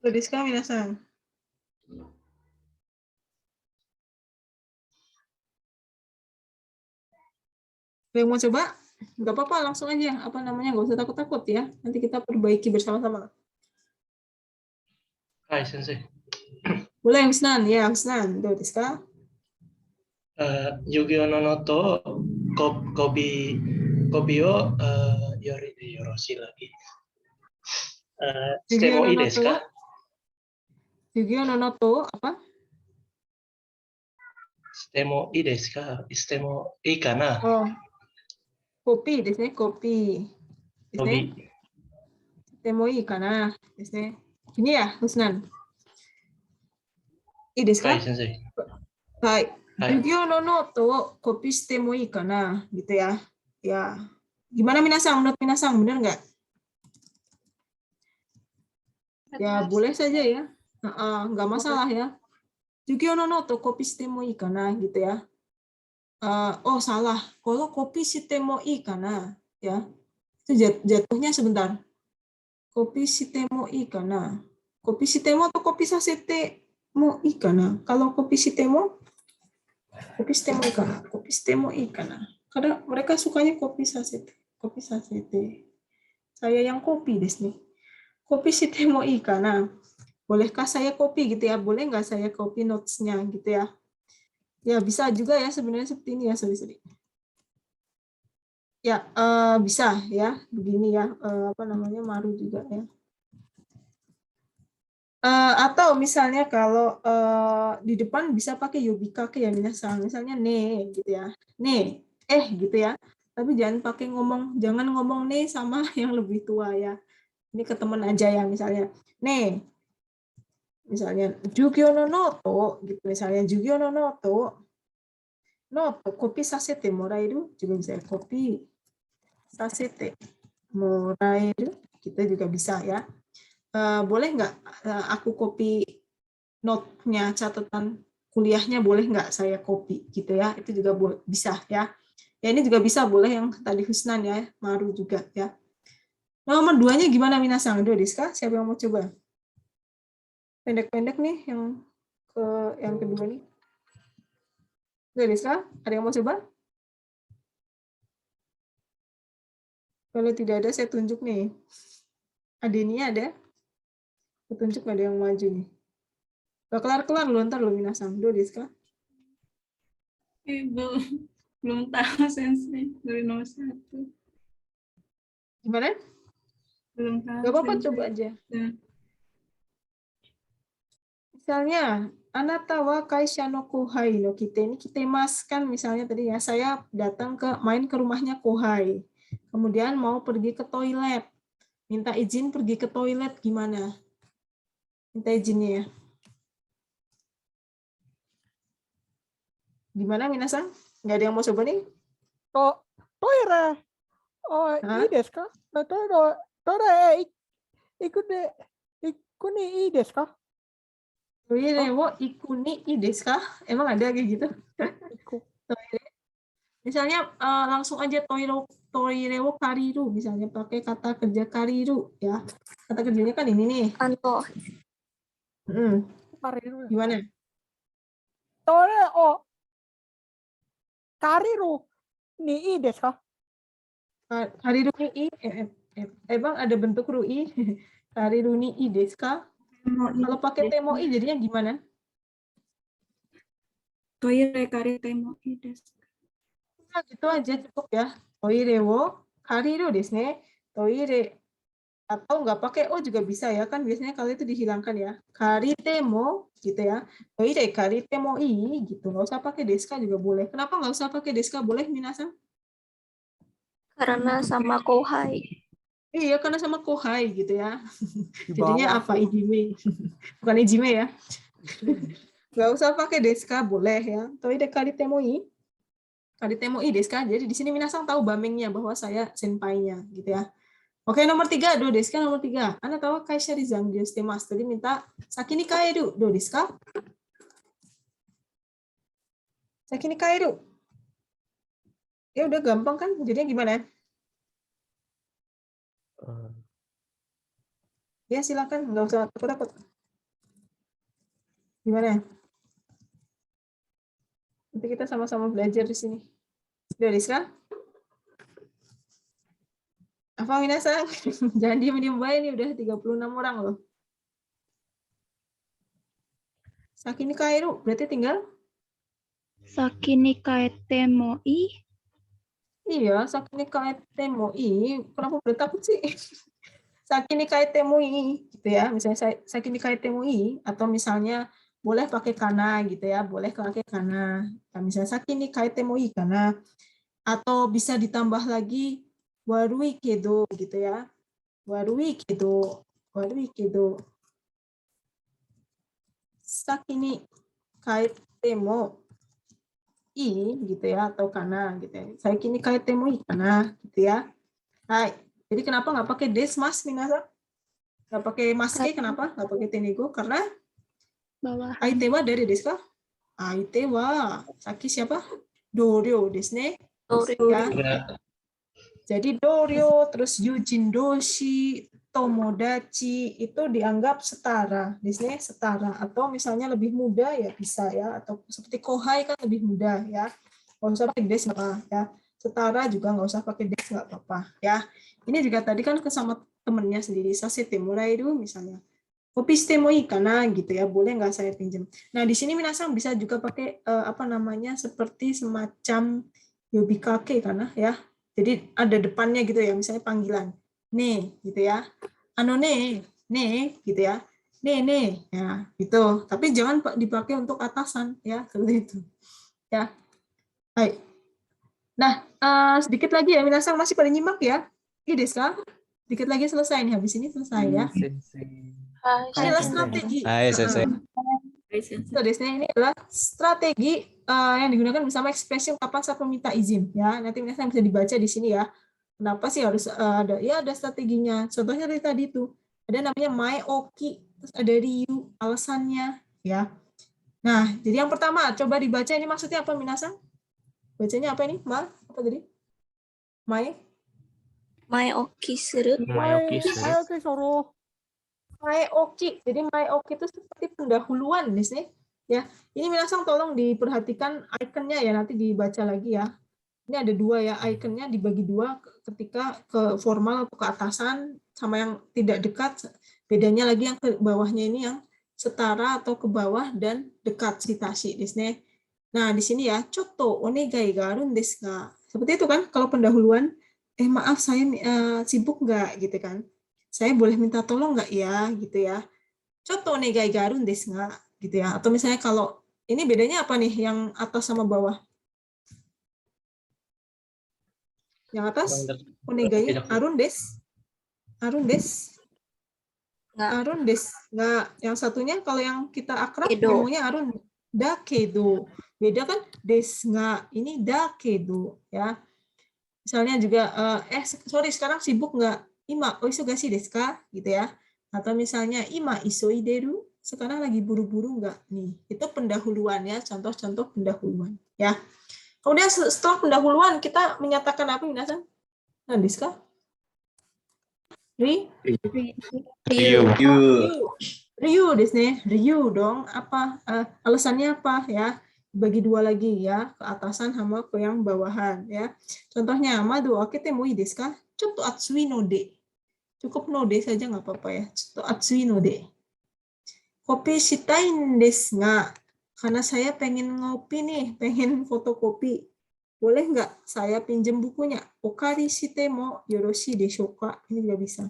Desu ka minasan? Yang mau coba? Nggak apa-apa, langsung aja. Apa namanya? Nggak usah takut-takut ya. Nanti kita perbaiki bersama-sama. Hai, Sensei. Boleh, Husnan. Ya, Husnan. Do desu ka? Yu-Gi-Oh! No Noto kopi o yoroshi lagi. Shitemo ii desu ka? Yu-Gi-Oh! No Noto apa? Shitemo ii desu ka? Shitemo ii kana? Oh. Kopi desu ne, kopi. Desu ne? Shitemo ii kana? Desu ne. Ini ya, Husnan. Ii desu ka? Hai, Sensei. Hai. Hai. Yu-Gi-Oh! No Noto kopi shitemo ii kana? Gitu ya. Ya. Gimana minasan? Menurut minasan, benar nggak? Ya, boleh saja ya. Nggak masalah ya. Yu-Gi-Oh! No Noto kopi shitemo ii kana? Gitu ya. Oh, salah. Kalau kopi shitemo ii kana? Ya. Itu jatuhnya sebentar. Kopi shitemo ii kana? Kopi shitemo atau kopi sasete mo ii kana? Kalau kopi shitemo ii kana? Kopi shitemo ii kana? Karena mereka sukanya kopi sasete. Kopi sasete. Saya yang kopi desu ne. kopi shite mo ii kana? Bolehkah saya copy gitu ya? Boleh nggak saya copy notes-nya gitu ya? Ya bisa juga ya sebenarnya seperti ini ya, sorry. Ya bisa ya, begini ya, apa namanya, Maru juga ya. Atau misalnya kalau di depan bisa pakai yobikake ya misalnya ne gitu ya, ne, gitu ya. Tapi jangan pakai jangan ngomong ne sama yang lebih tua ya. Ini ke teman aja ya misalnya, ne, misalnya jugyo no noto gitu, misalnya jugyo no noto, kopi sasete moraeru juga bisa, kopi sasete moraeru kita juga bisa ya. Boleh nggak aku copy note-nya, catatan kuliahnya, boleh nggak saya copy gitu ya, itu juga bisa ya. Ya ini juga bisa, boleh yang tadi Husnan ya, Maru juga ya. Nomor 2-nya gimana minasang? Do desu ka? Siapa yang mau coba? Pendek-pendek nih yang kedua nih. Do desu ka? Ada yang mau coba? Kalau tidak ada saya tunjuk nih. Adenia ada? Saya tunjuk ada yang maju nih. Gak kelar-kelar loh, ntar lo minasang. Do desu ka? Belum tahu Sensei dari nomor 1. Gimana? Belum tahu. Gak apa-apa, Sensei. coba aja. Misalnya, anata wa kaisha no kohai no kite, ini kitemas kan misalnya tadi ya, saya datang main ke rumahnya kohai. Kemudian mau pergi ke toilet. Minta izin pergi ke toilet gimana? Minta izinnya ya. Gimana minasang? Nggak ada yang mau coba nih? Toire. Oh, ii desu ka? Toire ikuni ii desu ka? Toire wo ikuni ii desu ka? Emang ada kayak gitu? Misalnya langsung aja toire wo kariru, misalnya pakai kata kerja kariru ya. Kata kerjanya kan ini nih. Kanto. Kariru. Gimana? Toire kariru ni ii desu ka? Kariru ni i, emang ada bentuk rui? Kariru ni i desu ka? Kalau pakai temo i jadinya gimana? Toire kari temo i desu. Nah, gitu aja cukup ya. Toire wo kariru desu ne. Toire, atau nggak pakai o juga bisa ya, kan biasanya kalau itu dihilangkan ya. Karitemo gitu ya. Toire karitemo i gitu. Nggak usah pakai desu ka juga boleh. Kenapa nggak usah pakai desu ka? Boleh minasang? Karena sama kohai. Iya, karena sama kohai gitu ya. Jadinya apa? Ijime. Bukan ijime ya. Nggak usah pakai desu ka, boleh ya. Toire karitemoi. Karitemoi desu ka. Jadi di sini minasang tahu bamengnya bahwa saya senpai-nya gitu ya. Oke, nomor 3, do desu ka, nomor 3. Anda tahu kaisha ni zangyou shitemasu. Tadi minta saki ni kaeru, do desu ka? Saki ni kaeru. Ya udah gampang kan? Jadinya gimana? Ya silakan, nggak usah takut-takut. Gimana? Nanti kita sama-sama belajar di sini. Udah desu ka? Apa minasang? Jangan diem-diem bae nih, udah 36 orang loh. Saki ni kaeru, berarti tinggal? Saki ni kaete mo ii? Iya, saki ni kaete mo ii. Kenapa bertakut sih? Saki ni kaete mo ii, gitu ya. Misalnya saki ni kaete mo ii, atau misalnya boleh pakai kana gitu ya, boleh pakai kana. Nah, misalnya saki ni kaete mo ii kana, atau bisa ditambah lagi warui kedo gitu ya. Warui kedo, saki ni kaete mo i gitu ya, atau kana gitu ya. Saki ni kaete mo i kana gitu ya. Hai. Jadi kenapa nggak pakai des mas minasa? Nggak pakai maske, kenapa? Nggak pakai tenigo? Karena bawah. Aite wa dari desu ka? Aite wa saki siapa? Doryo desu ne. Ya. Jadi doryo, terus yujin doshi, tomodachi itu dianggap setara, disini setara, atau misalnya lebih muda ya bisa ya, atau seperti kohai kan lebih muda ya, nggak usah pakai des nggak apa ya, setara juga nggak usah pakai des nggak apa-apa ya. Ini juga tadi kan temennya sendiri. Sasete moraeru misalnya. Kopi shite mo ii kana gitu ya, boleh nggak saya pinjam. Nah di sini minasang bisa juga pakai apa namanya seperti semacam yobikake kana ya. Jadi ada depannya gitu ya, misalnya panggilan ne gitu ya, ano ne gitu ya, ne ya gitu. Tapi jangan dipakai untuk atasan ya, seperti itu ya. Baik. Nah sedikit lagi ya, minasang masih pada nyimak ya. Ii desu ka? Sedikit lagi selesai nih, habis ini selesai ya. Ini adalah strategi. Hai, Sensei. Ini adalah strategi yang digunakan bersama ekspresi ungkapan saat meminta izin. Ya, nanti bisa dibaca di sini ya. Kenapa sih harus ada? Ya ada strateginya. Contohnya dari tadi itu ada namanya maeoki, terus ada ryu, alasannya. Ya. Nah, jadi yang pertama coba dibaca ini maksudnya apa minasang? Bacanya apa ini? Apa tadi? Maeoki suru. Maeoki. Jadi maeoki itu seperti pendahuluan di sini. Ya, ini minasang tolong diperhatikan ikonnya ya, nanti dibaca lagi ya. Ini ada dua ya, ikonnya dibagi dua ketika ke formal atau ke atasan sama yang tidak dekat. Bedanya lagi yang ke bawahnya ini yang setara atau ke bawah dan dekat citasi di sini. Nah, di sini ya, chotto onegai ga arun desu ka. Seperti itu kan, kalau pendahuluan, maaf saya sibuk nggak gitu kan. Saya boleh minta tolong nggak ya, gitu ya. Chotto onegai ga arun desu ka, gitu ya. Atau misalnya kalau ini bedanya apa nih, yang atas sama bawah? Yang atas, onegai arun desu. Arun desu. Arun desu. Nggak. Yang satunya kalau yang kita akrab ngomongnya arun dakedo. Beda kan, desu nggak. Ini dakedo ya. Misalnya juga sorry sekarang sibuk nggak? Ima oisogashi desu ka? Gitu ya. Atau misalnya ima isoideru, sekarang lagi buru-buru nggak? Nih, itu pendahuluan ya, contoh-contoh pendahuluan ya. Kemudian setelah pendahuluan kita menyatakan apa minasan? Nah, desu ka? Ryu desu ne. Ryu dong. Apa alasannya apa ya? Bagi dua lagi ya, ke atasan sama ke yang bawahan ya. Contohnya, madu akete mo ii desu ka? Chotto atsui no de. Cukup no de saja nggak apa-apa ya. Chotto atsui no de. Kopi shitai desu nga. Karena saya pengen ngopi nih, pengen fotokopi. Boleh nggak saya pinjam bukunya? Okari shite mo yoroshii deshou ka? Ini juga bisa.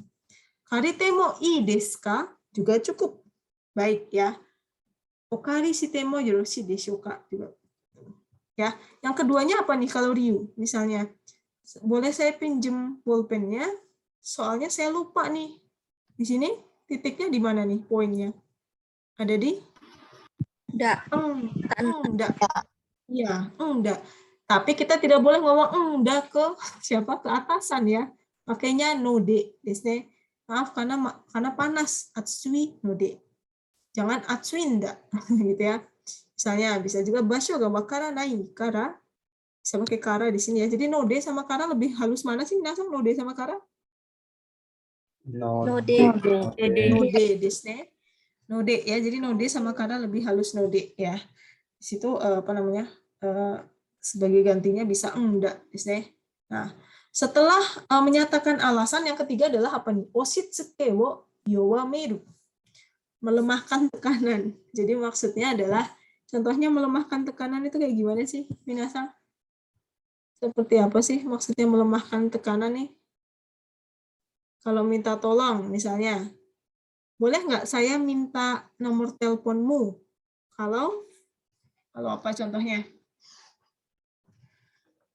Karite mo ii desu ka? Juga cukup. Baik ya. Okari shite mo yoroshii deshou ka? Juga. Ya, yang keduanya apa nih kalau ryu? Misalnya, boleh saya pinjam pulpennya? Soalnya saya lupa nih. Di sini titiknya di mana nih poinnya? Ada di? Enggak. Enggak. Iya, enggak. Tapi kita tidak boleh ngomong enggak ke siapa? Ke atasan ya. Pakainya no de. Desne. Maaf karena panas. Atsui no de. Jangan atsui enggak. Gitu ya. Misalnya bisa juga basho ga wakaranai kara. Bisa pakai kara di sini ya. Jadi no de sama kara lebih halus mana sih? Minasang no de sama kara? No de. No de desne. No de ya. Jadi no de sama kara lebih halus no de ya. Di situ apa namanya? Sebagai gantinya bisa enggak desne. Nah, setelah menyatakan alasan, yang ketiga adalah apa nih? Oshitsuke wo yowameru. Melemahkan tekanan. Jadi maksudnya adalah, contohnya melemahkan tekanan itu kayak gimana sih, minasang? Seperti apa sih maksudnya melemahkan tekanan nih? Kalau minta tolong, misalnya, boleh nggak saya minta nomor teleponmu? Kalau apa contohnya?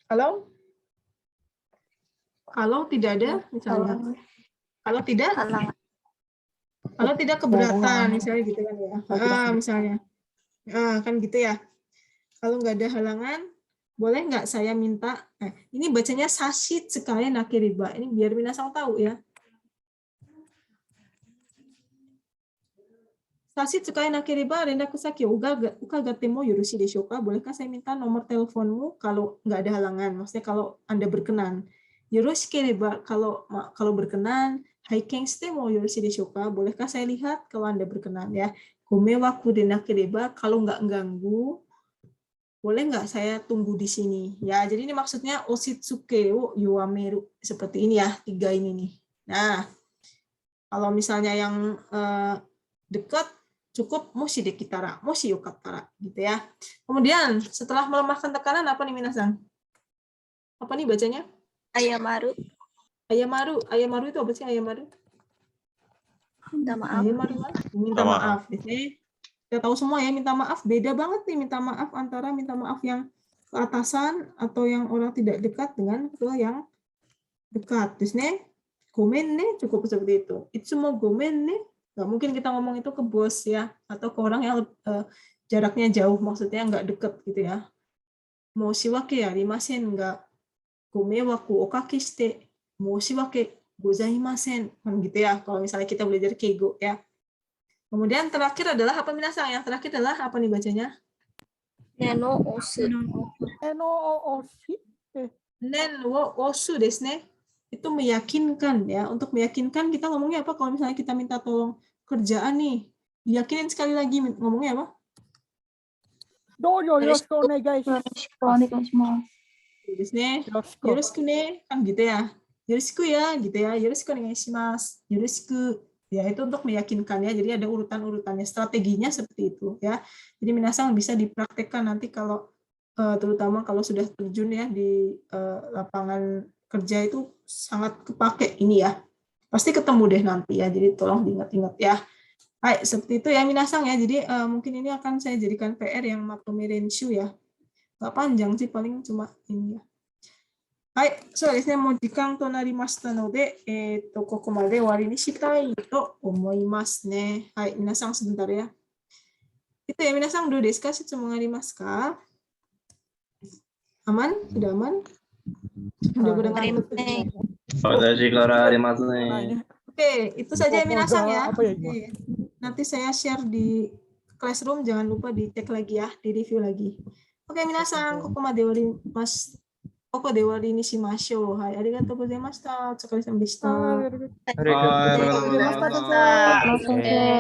Kalau tidak ada, misalnya. Kalau tidak keberatan, misalnya gitu kan ya. Misalnya. Kan gitu ya. Kalau nggak ada halangan, boleh nggak saya minta, ini bacanya sashi tsukai nakeriba. Ini biar minasang tahu ya. Sashi tsukai nakeriba rendaku saki ukagate mo yoroshii deshou ka? Bolehkah saya minta nomor teleponmu kalau nggak ada halangan? Maksudnya kalau Anda berkenan. Yoroshikereba kalau berkenan. Haiken shite mo yoroshii deshou ka? Bolehkah saya lihat kalau Anda berkenan ya. Gomewaku de nakereba, kalau nggak ganggu, boleh nggak saya tunggu di sini? Ya, jadi ini maksudnya oshitsuke wo yowameru. Seperti ini ya, 3 ini nih. Nah, Kalau misalnya yang dekat cukup moshi dekitara, moshi yokattara gitu ya. Kemudian setelah melemahkan tekanan apa nih minasan? Apa nih bacanya? Ayamaru. Ayamaru itu apa sih ayamaru? Minta maaf. Ayamaru kan? Minta maaf. Biasanya kita tahu semua ya, minta maaf beda banget nih minta maaf antara minta maaf yang ke atasan atau yang orang tidak dekat dengan ke yang dekat. Terusnya gomen nih cukup seperti itu. Itsumo gomen nih, nggak mungkin kita ngomong itu ke bos ya atau ke orang yang jaraknya jauh, maksudnya nggak deket gitu ya. Moshiwake arimasen, nggak gomewaku okake shite moshiwake gozaimasen, kan gitu ya. Kalau misalnya kita belajar keigo ya. Kemudian terakhir adalah apa minasang? Yang terakhir adalah apa nih bacanya? Neno osu. Nen wo osu desu ne. Itu meyakinkan ya. Untuk meyakinkan kita ngomongnya apa? Kalau misalnya kita minta tolong kerjaan nih, diyakinin sekali lagi ngomongnya apa? Yoroshiku ne, kan gitu ya. Yoroshiku ya, gitu ya. Yoroshiku onegaishimasu. Yoroshiku. Ya, itu untuk meyakinkan ya. Jadi ada urutan-urutannya, strateginya seperti itu ya. Jadi minasang bisa dipraktekkan nanti kalau terutama kalau sudah terjun ya di lapangan kerja itu sangat kepake ini ya. Pasti ketemu deh nanti ya. Jadi tolong diingat-ingat ya. Hai, seperti itu ya minasang ya. Jadi mungkin ini akan saya jadikan PR yang matome renshu ya. Nggak panjang sih, paling cuma ini ya. Hai,そうですね。もう時間となりましたので、ここまで終わりにしたいと思いますね。はい、皆さん sebentar ya. Itu ya, 皆さんどうですか? 質問ありますか? Aman? Sudah aman? Mudah-mudahan aman. Watashi kara arimasu ne. Oke, itu saja ya minasang ya. Oke. Nanti saya share di Classroom, jangan lupa dicek lagi ya, di review lagi. Oke, minasang, ここまで終わります。ここで終わりにしましょう。はい、ありがとうございました。お疲れ様でした。ありがとうございました。ありがとうございました。